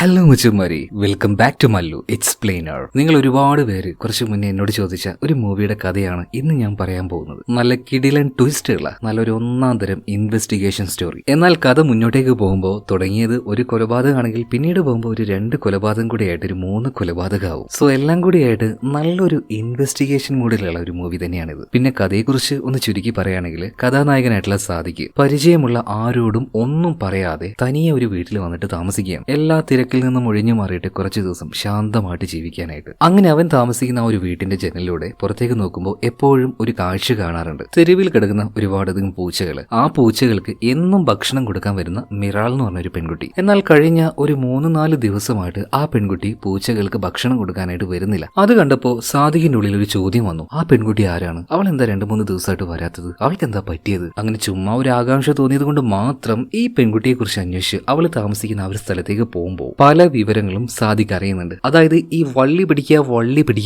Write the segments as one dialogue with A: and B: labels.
A: Hello മുച്ചുമാരി, welcome back to Mallu explainer. നിങ്ങൾ ഒരുപാട് പേര് കുറച്ച് മുന്നേ എന്നോട് ചോദിച്ച ഒരു മൂവിയുടെ കഥയാണ് ഇന്ന് ഞാൻ പറയാൻ പോകുന്നത്. നല്ല കിടിലൻ ട്വിസ്റ്റുള്ള നല്ലൊരു ഒന്നാം തരം ഇൻവെസ്റ്റിഗേഷൻ സ്റ്റോറി. എന്നാൽ കഥ മുന്നോട്ടേക്ക് പോകുമ്പോൾ തുടങ്ങിയത് ഒരു കൊലപാതകമാണെങ്കിൽ പിന്നീട് പോകുമ്പോൾ ഒരു 2 കൊലപാതകം കൂടിയായിട്ട് ഒരു 3 കൊലപാതകമാവും. സോ എല്ലാം കൂടിയായിട്ട് നല്ലൊരു ഇൻവെസ്റ്റിഗേഷൻ മൂഡിലുള്ള ഒരു മൂവി തന്നെയാണിത്. പിന്നെ കഥയെക്കുറിച്ച് ഒന്ന് ചുരുക്കി പറയുകയാണെങ്കിൽ കഥാനായകനായിട്ടുള്ള സാദിക്ക് പരിചയമുള്ള ആരോടും ഒന്നും പറയാതെ തനിയെ ഒരു വീട്ടിൽ വന്നിട്ട് താമസിക്കുകയാണ്. എല്ലാ തിരക്കിൽ നിന്നും ഒഴിഞ്ഞു മാറിയിട്ട് കുറച്ചു ദിവസം ശാന്തമായിട്ട് ജീവിക്കാനായിട്ട്. അങ്ങനെ അവൻ താമസിക്കുന്ന ആ ഒരു വീട്ടിന്റെ ജനലിലൂടെ പുറത്തേക്ക് നോക്കുമ്പോൾ എപ്പോഴും ഒരു കാഴ്ച കാണാറുണ്ട്. തെരുവിൽ കിടക്കുന്ന ഒരുപാടധികം പൂച്ചകൾ. ആ പൂച്ചകൾക്ക് എന്നും ഭക്ഷണം കൊടുക്കാൻ വരുന്ന മിറാൾ എന്ന് പറഞ്ഞൊരു പെൺകുട്ടി. എന്നാൽ കഴിഞ്ഞ ഒരു 3-4 ദിവസമായിട്ട് ആ പെൺകുട്ടി പൂച്ചകൾക്ക് ഭക്ഷണം കൊടുക്കാനായിട്ട് വരുന്നില്ല. അത് കണ്ടപ്പോൾ സാദിഖിന്റെ ഉള്ളിൽ ഒരു ചോദ്യം വന്നു. ആ പെൺകുട്ടി ആരാണ്? അവൾ എന്താ 2-3 ദിവസമായിട്ട് വരാത്തത്? അവൾക്ക് എന്താ പറ്റിയത്? അങ്ങനെ ചുമ്മാ ഒരു ആകാംക്ഷ തോന്നിയത് കൊണ്ട് മാത്രം ഈ പെൺകുട്ടിയെ കുറിച്ച് അന്വേഷിച്ച് അവൾ താമസിക്കുന്ന ആ ഒരു സ്ഥലത്തേക്ക് പോകുമ്പോൾ പല വിവരങ്ങളും സാദിഖ് അറിയുന്നുണ്ട്. അതായത് ഈ വള്ളി പിടിക്കുക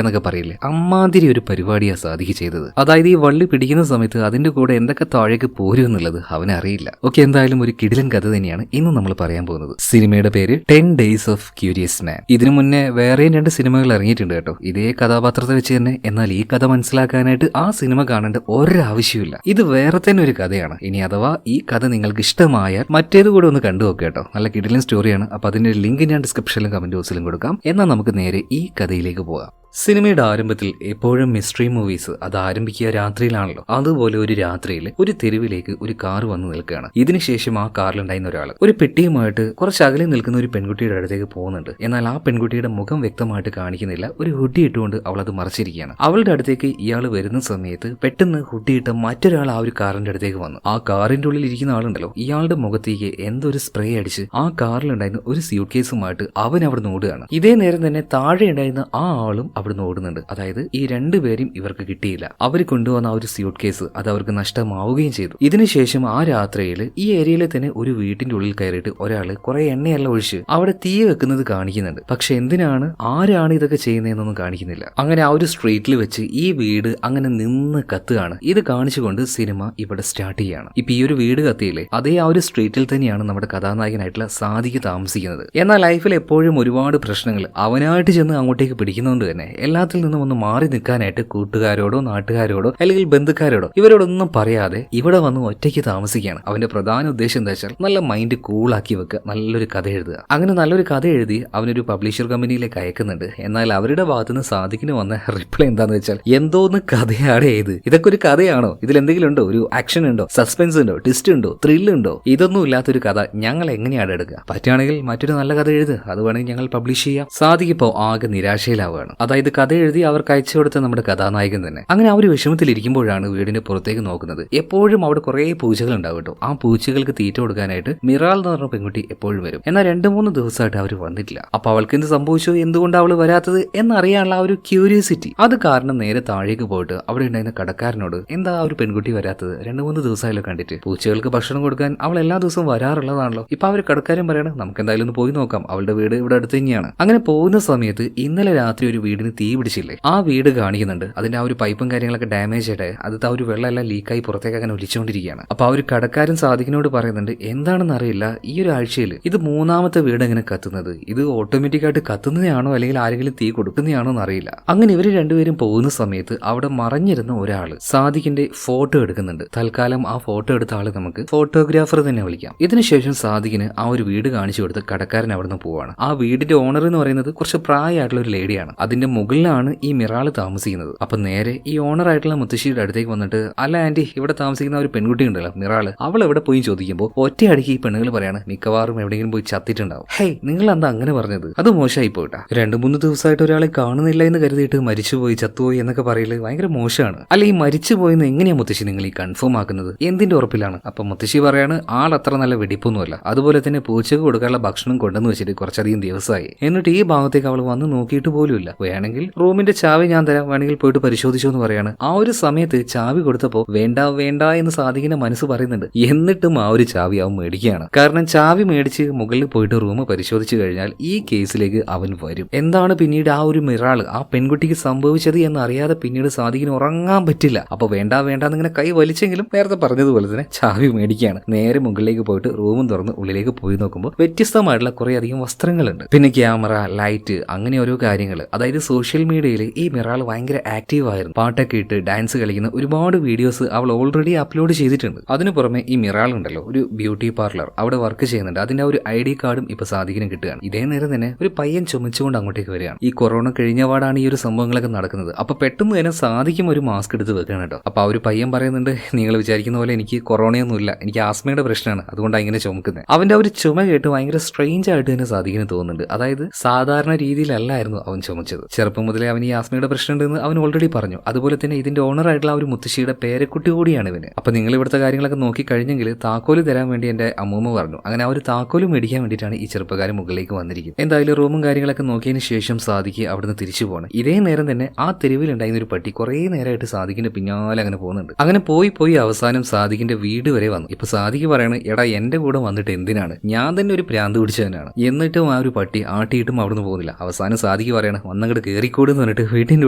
A: എന്നൊക്കെ പറയില്ലേ, അമ്മാതിരി ഒരു പരിപാടിയാണ് സാദിഖ് ചെയ്തത്. അതായത് ഈ വള്ളി പിടിക്കുന്ന സമയത്ത് അതിന്റെ കൂടെ എന്തൊക്കെ താഴേക്ക് പോരും എന്നുള്ളത് അവന് അറിയില്ല. ഓക്കെ, എന്തായാലും ഒരു കിടിലൻ കഥ തന്നെയാണ് ഇന്ന് നമ്മൾ പറയാൻ പോകുന്നത്. സിനിമയുടെ പേര് 10 Days of Curious Man. ഇതിനു മുന്നേ വേറെയും 2 സിനിമകൾ ഇറങ്ങിയിട്ടുണ്ട് കേട്ടോ, ഇതേ കഥാപാത്രത്തെ വെച്ച് തന്നെ. എന്നാൽ ഈ കഥ മനസ്സിലാക്കാനായിട്ട് ആ സിനിമ കാണേണ്ട ഒരാവശ്യമില്ല. ഇത് വേറെ തന്നെ ഒരു കഥയാണ്. ഇനി അഥവാ ഈ കഥ നിങ്ങൾക്ക് ഇഷ്ടമായാൽ മറ്റേത് കൂടെ ഒന്ന് കണ്ടു നോക്കുക കേട്ടോ. നല്ല കിടിലൻ സ്റ്റോറിയാണ്. അപ്പൊ അതിന്റെ ലിങ്ക് ഞാൻ ഡിസ്ക്രിപ്ഷനിലും കമന്റ് ബോക്സിലും കൊടുക്കാം. എന്നാൽ നമുക്ക് നേരെ ഈ കഥയിലേക്ക് പോകാം. സിനിമയുടെ ആരംഭത്തിൽ എപ്പോഴും മിസ്റ്ററി മൂവീസ് അത് ആരംഭിക്കുക രാത്രിയിലാണല്ലോ. അതുപോലെ ഒരു രാത്രിയിൽ ഒരു തെരുവിലേക്ക് ഒരു കാർ വന്ന് നിൽക്കുകയാണ്. ഇതിനുശേഷം ആ കാറിലുണ്ടായിരുന്ന ഒരാൾ ഒരു പെട്ടിയുമായിട്ട് കുറച്ച് അകലെ നിൽക്കുന്ന ഒരു പെൺകുട്ടിയുടെ അടുത്തേക്ക് പോകുന്നുണ്ട്. എന്നാൽ ആ പെൺകുട്ടിയുടെ മുഖം വ്യക്തമായിട്ട് കാണിക്കുന്നില്ല. ഒരു ഹുഡി ഇട്ടുകൊണ്ട് അവൾ അത് മറച്ചിരിക്കുകയാണ്. അവളുടെ അടുത്തേക്ക് ഇയാൾ വരുന്ന സമയത്ത് പെട്ടെന്ന് ഹുഡിയിട്ട് മറ്റൊരാൾ ആ ഒരു കാറിന്റെ അടുത്തേക്ക് വന്നു. ആ കാറിന്റെ ഉള്ളിൽ ഇരിക്കുന്ന ആളുണ്ടല്ലോ, ഇയാളുടെ മുഖത്തേക്ക് എന്തൊരു സ്പ്രേ അടിച്ച് ആ കാറിലുണ്ടായിരുന്ന ഒരു സ്യൂട്ട് കേസുമായിട്ട് അവൻ അവിടെ ഓടുകയാണ്. ഇതേ നേരം തന്നെ താഴെ ഉണ്ടായിരുന്ന ആ ആളും അവിടുന്ന് ഓടുന്നുണ്ട്. അതായത് ഈ 2 പേരും ഇവർക്ക് കിട്ടിയില്ല. അവർ കൊണ്ടുവന്ന ആ ഒരു സ്യൂട്ട് കേസ് അത് അവർക്ക് നഷ്ടമാവുകയും ചെയ്തു. ഇതിനുശേഷം ആ രാത്രിയിൽ ഈ ഏരിയയിൽ തന്നെ ഒരു വീട്ടിന്റെ ഉള്ളിൽ കയറിയിട്ട് ഒരാൾ കുറെ എണ്ണയെല്ലാം ഒഴിച്ച് അവിടെ തീ വെക്കുന്നത് കാണിക്കുന്നുണ്ട്. പക്ഷെ എന്തിനാണ്, ആരാണ് ഇതൊക്കെ ചെയ്യുന്നതെന്നൊന്നും കാണിക്കുന്നില്ല. അങ്ങനെ ആ ഒരു സ്ട്രീറ്റിൽ വെച്ച് ഈ വീട് അങ്ങനെ നിന്ന് കത്തുകയാണ്. ഇത് കാണിച്ചുകൊണ്ട് സിനിമ ഇവിടെ സ്റ്റാർട്ട് ചെയ്യാണ്. ഇപ്പൊ ഈ ഒരു വീട് കത്തിയില്ലേ, അതേ ആ ഒരു സ്ട്രീറ്റിൽ തന്നെയാണ് നമ്മുടെ കഥാനായകനായിട്ടുള്ള സാദിഖ് താമസിക്കുന്നത്. എന്നാൽ ലൈഫിൽ എപ്പോഴും ഒരുപാട് പ്രശ്നങ്ങൾ അവനായിട്ട് ചെന്ന് അങ്ങോട്ടേക്ക് പിടിക്കുന്നതുകൊണ്ട് തന്നെ എല്ലാത്തിൽ നിന്നും ഒന്ന് മാറി നിൽക്കാനായിട്ട് കൂട്ടുകാരോടോ നാട്ടുകാരോടോ അല്ലെങ്കിൽ ബന്ധുക്കാരോടോ ഇവരോടൊന്നും പറയാതെ ഇവിടെ വന്ന് ഒറ്റയ്ക്ക് താമസിക്കുകയാണ്. അവന്റെ പ്രധാന ഉദ്ദേശം എന്താ വെച്ചാൽ നല്ല മൈൻഡ് കൂളാക്കി വെക്കുക, നല്ലൊരു കഥ എഴുതുക. അങ്ങനെ നല്ലൊരു കഥ എഴുതി അവനൊരു പബ്ലിഷർ കമ്പനിയിലേക്ക് അയക്കുന്നുണ്ട്. എന്നാൽ അവരുടെ ഭാഗത്തുനിന്ന് സാദിഖിന് വന്ന റിപ്ലൈ എന്താന്ന് വെച്ചാൽ, എന്തോന്ന് കഥയാണ് ഇത്? ഇതൊക്കെ ഒരു കഥയാണോ? ഇതിൽ എന്തെങ്കിലും ഉണ്ടോ? ഒരു ആക്ഷൻ ഉണ്ടോ? സസ്പെൻസ് ഉണ്ടോ? ട്വിസ്റ്റ് ഉണ്ടോ? ത്രില്ല് ഉണ്ടോ? ഇതൊന്നും ഇല്ലാത്തൊരു കഥ ഞങ്ങൾ എങ്ങനെയാണ് എടുക്കുക? പറ്റുകയാണെങ്കിൽ മറ്റൊരു നല്ല കഥ എഴുതുക, അത് വേണമെങ്കിൽ ഞങ്ങൾ പബ്ലിഷ് ചെയ്യാം. സാദിഖ് ഇപ്പോൾ ആകെ നിരാശയിലാവുകയാണ്. അതായത് കഥ എഴുതി അവർക്ക് അയച്ചു കൊടുത്ത നമ്മുടെ കഥാനായകൻ തന്നെ. അങ്ങനെ ആ ഒരു വിഷമത്തിലിരിക്കുമ്പോഴാണ് വീടിന്റെ പുറത്തേക്ക് നോക്കുന്നത്. എപ്പോഴും അവിടെ കുറെ പൂച്ചകൾ ഉണ്ടാവും കേട്ടോ. ആ പൂച്ചകൾക്ക് തീറ്റ കൊടുക്കാനായിട്ട് മിറാൾ എന്ന് പറഞ്ഞ പെൺകുട്ടി എപ്പോഴും വരും. എന്നാൽ 2-3 ദിവസമായിട്ട് അവർ വന്നിട്ടില്ല. അപ്പൊ അവൾക്ക് എന്ത് സംഭവിച്ചു, എന്തുകൊണ്ട് അവൾ വരാത്തത് എന്നറിയാനുള്ള ആ ഒരു ക്യൂരിയോസിറ്റി അത് കാരണം നേരെ താഴേക്ക് പോയിട്ട് അവിടെ ഉണ്ടായിരുന്ന കടക്കാരനോട്, എന്താ ആ ഒരു പെൺകുട്ടി വരാത്തത്? 2-3 ദിവസമായാലും കണ്ടിട്ട്. പൂച്ചകൾക്ക് ഭക്ഷണം കൊടുക്കാൻ അവൾ എല്ലാ ദിവസവും വരാറുള്ളതാണല്ലോ. ഇപ്പൊ ആ ഒരു കടക്കാരൻ പറയണം, നമുക്ക് എന്തായാലും ഒന്ന് പോയി നോക്കാം, അവളുടെ വീട് ഇവിടെ അടുത്ത് തന്നെയാണ്. അങ്ങനെ പോകുന്ന സമയത്ത് ഇന്നലെ രാത്രി ഒരു വീടിന് തീ പിടിച്ചില്ലേ, ആ വീട് കാണിക്കുന്നുണ്ട്. അതിന്റെ ആ ഒരു പൈപ്പും കാര്യങ്ങളൊക്കെ ഡാമേജ് ആയിട്ട് അത് ആ ഒരു വെള്ളമെല്ലാം ലീക്കായി പുറത്തേക്ക് അങ്ങനെ ഒലിച്ചുകൊണ്ടിരിക്കുകയാണ്. അപ്പൊ ആ ഒരു കടക്കാരൻ സാദിഖിനോട് പറയുന്നുണ്ട്, എന്താണെന്ന് അറിയില്ല, ഈ ഒരു ആഴ്ചയിൽ ഇത് 3ാമത്തെ വീട് എങ്ങനെ കത്തുന്നത്? ഇത് ഓട്ടോമാറ്റിക് ആയിട്ട് കത്തുന്നതാണോ അല്ലെങ്കിൽ ആരെങ്കിലും തീ കൊടുക്കുന്നതാണോ എന്നറിയില്ല. അങ്ങനെ ഇവര് 2 പേരും പോകുന്ന സമയത്ത് അവിടെ മറഞ്ഞിരുന്ന ഒരാള് സാദിഖിന്റെ ഫോട്ടോ എടുക്കുന്നുണ്ട്. തൽക്കാലം ആ ഫോട്ടോ എടുത്ത ആള് നമുക്ക് ഫോട്ടോഗ്രാഫർ തന്നെ വിളിക്കാം. ഇതിനുശേഷം സാദിഖിന് ആ ഒരു വീട് കാണിച്ചു കൊടുത്ത് കടക്കാരൻ അവിടെ നിന്ന് പോവാണ്. ആ വീടിന്റെ ഓണർ എന്ന് പറയുന്നത് കുറച്ച് പ്രായമായിട്ടുള്ള ഒരു ലേഡിയാണ്. അതിന്റെ മുകളിലാണ് ഈ മിറാള് താമസിക്കുന്നത്. അപ്പൊ നേരെ ഈ ഓണർ ആയിട്ടുള്ള മുത്തശ്ശിയുടെ അടുത്തേക്ക് വന്നിട്ട്, അല്ല ആന്റി, ഇവിടെ താമസിക്കുന്ന ഒരു പെൺകുട്ടി ഉണ്ടല്ലോ മിറാള്, അവൾ എവിടെ പോയി ചോദിക്കുമ്പോൾ ഒറ്റയടിക്ക് ഈ പെണ്ണുകൾ പറയാണ്, മിക്കവാറും എവിടെയെങ്കിലും പോയി ചത്തിട്ടുണ്ടാവും. ഹേയ്, നിങ്ങൾ എന്താ അങ്ങനെ പറഞ്ഞത്? അത് മോശമായി പോയിട്ടാ. 2-3 ദിവസമായിട്ട് ഒരാളെ കാണുന്നില്ല എന്ന് കരുതിയിട്ട് മരിച്ചുപോയി ചത്തുപോയി എന്നൊക്കെ പറയല് ഭയങ്കര മോശമാണ്. അല്ല, ഈ മരിച്ചുപോയെന്ന് എങ്ങനെയാ മുത്തശ്ശി നിങ്ങൾ ഈ കൺഫേം ആക്കുന്നത്? എന്തിന്റെ ഉറപ്പിലാണ്? അപ്പൊ മുത്തശ്ശി പറയാണ്, ആൾ അത്ര നല്ല വെടിപ്പൊന്നുമല്ല. അതുപോലെ തന്നെ പൂച്ചക്ക് കൊടുക്കാനുള്ള ഭക്ഷണം കൊണ്ടെന്ന് വെച്ചിട്ട് കുറച്ചധികം ദിവസമായി. എന്നിട്ട് ഈ ഭാഗത്തേക്ക് അവൾ വന്ന് നോക്കിയിട്ട് പോലുമില്ല. വേണമെങ്കിൽ വേണമെങ്കിൽ റൂമിന്റെ ചാവി ഞാൻ തരാം, വേണമെങ്കിൽ പോയിട്ട് പരിശോധിച്ചോ എന്ന് പറയാണ്. ആ ഒരു സമയത്ത് ചാവി കൊടുത്തപ്പോ വേണ്ട വേണ്ട എന്ന് സാദിഖിന്റെ മനസ്സ് പറയുന്നുണ്ട്. എന്നിട്ടും ആ ഒരു ചാവി അവൻ മേടിക്കുകയാണ്. കാരണം ചാവി മേടിച്ച് മുകളിൽ പോയിട്ട് റൂം പരിശോധിച്ചു കഴിഞ്ഞാൽ ഈ കേസിലേക്ക് അവൻ വരും. എന്താണ് പിന്നീട് ആ ഒരു മിറാള് ആ പെൺകുട്ടിക്ക് സംഭവിച്ചത് എന്നറിയാതെ പിന്നീട് സാദിഖിന് ഉറങ്ങാൻ പറ്റില്ല. അപ്പൊ വേണ്ട വേണ്ട എന്നിങ്ങനെ കൈ വലിച്ചെങ്കിലും നേരത്തെ പറഞ്ഞതുപോലെ തന്നെ ചാവി മേടിക്കുകയാണ്. നേരെ മുകളിലേക്ക് പോയിട്ട് റൂമും തുറന്ന് ഉള്ളിലേക്ക് പോയി നോക്കുമ്പോൾ വ്യത്യസ്തമായിട്ടുള്ള കുറെ അധികം വസ്ത്രങ്ങളുണ്ട്. പിന്നെ ക്യാമറ, ലൈറ്റ്, അങ്ങനെ ഓരോ കാര്യങ്ങൾ. അതായത് സോഷ്യൽ മീഡിയയിൽ ഈ മിറാൾ ഭയങ്കര ആക്റ്റീവ് ആയിരുന്നു. പാട്ടൊക്കെ ഇട്ട് ഡാൻസ് കളിക്കുന്ന ഒരുപാട് വീഡിയോസ് അവൾ ഓൾറെഡി അപ്ലോഡ് ചെയ്തിട്ടുണ്ട്. അതിനു പുറമെ ഈ മിറാൾ ഉണ്ടല്ലോ, ഒരു ബ്യൂട്ടി പാർലർ അവിടെ വർക്ക് ചെയ്യുന്നുണ്ട്. അതിന്റെ ഒരു ID കാർഡും ഇപ്പൊ സാദിഖിന് കിട്ടുകയാണ്. ഇതേ നേരം തന്നെ ഒരു പയ്യൻ ചുമച്ചുകൊണ്ട് അങ്ങോട്ടേക്ക് വരികയാണ്. ഈ കൊറോണ കഴിഞ്ഞപാടാണ് ഈ ഒരു സംഭവങ്ങളൊക്കെ നടക്കുന്നത്. അപ്പൊ പെട്ടെന്ന് തന്നെ സാദിഖും ഒരു മാസ്ക് എടുത്ത് വെക്കണം കേട്ടോ. അപ്പൊ ആ ഒരു പയ്യൻ പറയുന്നുണ്ട്, നിങ്ങൾ വിചാരിക്കുന്ന പോലെ എനിക്ക് കൊറോണയൊന്നുമില്ല, എനിക്ക് ആസ്മയുടെ പ്രശ്നമാണ്, അതുകൊണ്ടാണ് ഇങ്ങനെ ചുമക്കുന്നത്. അവന്റെ ഒരു ചുമ കേട്ട് ഭയങ്കര സ്ട്രെയിഞ്ച് ആയിട്ട് തന്നെ സാദിഖിന് തോന്നുന്നുണ്ട്. അതായത് സാധാരണ രീതിയിലല്ലായിരുന്നു അവൻ ചുമച്ചത്. ചെറുപ്പം മുതലേ അവൻ ഈ ആസ്മയുടെ പ്രശ്നം ഉണ്ടെന്ന് അവൻ ഓൾറെഡി പറഞ്ഞു. അതുപോലെ തന്നെ ഇതിന്റെ ഓണർ ആയിട്ടുള്ള ആ ഒരു മുത്തശ്ശിയുടെ പേരക്കുട്ടി കൂടിയാണ് ഇവന്. അപ്പൊ നിങ്ങൾ ഇവിടുത്തെ കാര്യങ്ങളൊക്കെ നോക്കി കഴിഞ്ഞെങ്കിൽ താക്കോല് തരാൻ വേണ്ടി എന്റെ അമ്മൂമ്മ പറഞ്ഞു. അങ്ങനെ ആ ഒരു താക്കോല് മേടിക്കാൻ വേണ്ടിയിട്ടാണ് ഈ ചെറുപ്പക്കാരൻ മുകളിലേക്ക് വന്നിരിക്കുന്നത്. എന്തായാലും റൂമും കാര്യങ്ങളൊക്കെ നോക്കിയതിന് ശേഷം സാദിഖ് അവിടുന്ന് തിരിച്ചു പോകണം. ഇതേ നേരം തന്നെ ആ തെരുവിൽ ഉണ്ടായിരുന്ന ഒരു പട്ടി കുറെ നേരമായിട്ട് സാദിഖിന്റെ പിന്നാലെ അങ്ങനെ പോകുന്നുണ്ട്. അങ്ങനെ പോയി അവസാനം സാദിഖിന്റെ വീട് വരെ വന്നു. ഇപ്പൊ സാദിഖ് പറയാണ്, എടാ എന്റെ കൂടെ വന്നിട്ട് എന്തിനാണ്, ഞാൻ തന്നെ ഒരു പ്രാന്ത് പിടിച്ചവനാണ്. എന്നിട്ടും ആ ഒരു പട്ടി ആട്ടിയിട്ടും അവിടുന്ന് പോകുന്നില്ല. അവസാനം സാദിഖ് പറയണം, വന്നങ്ങോട്ട് കയറിക്കൂടെന്ന് പറഞ്ഞിട്ട് വീട്ടിന്റെ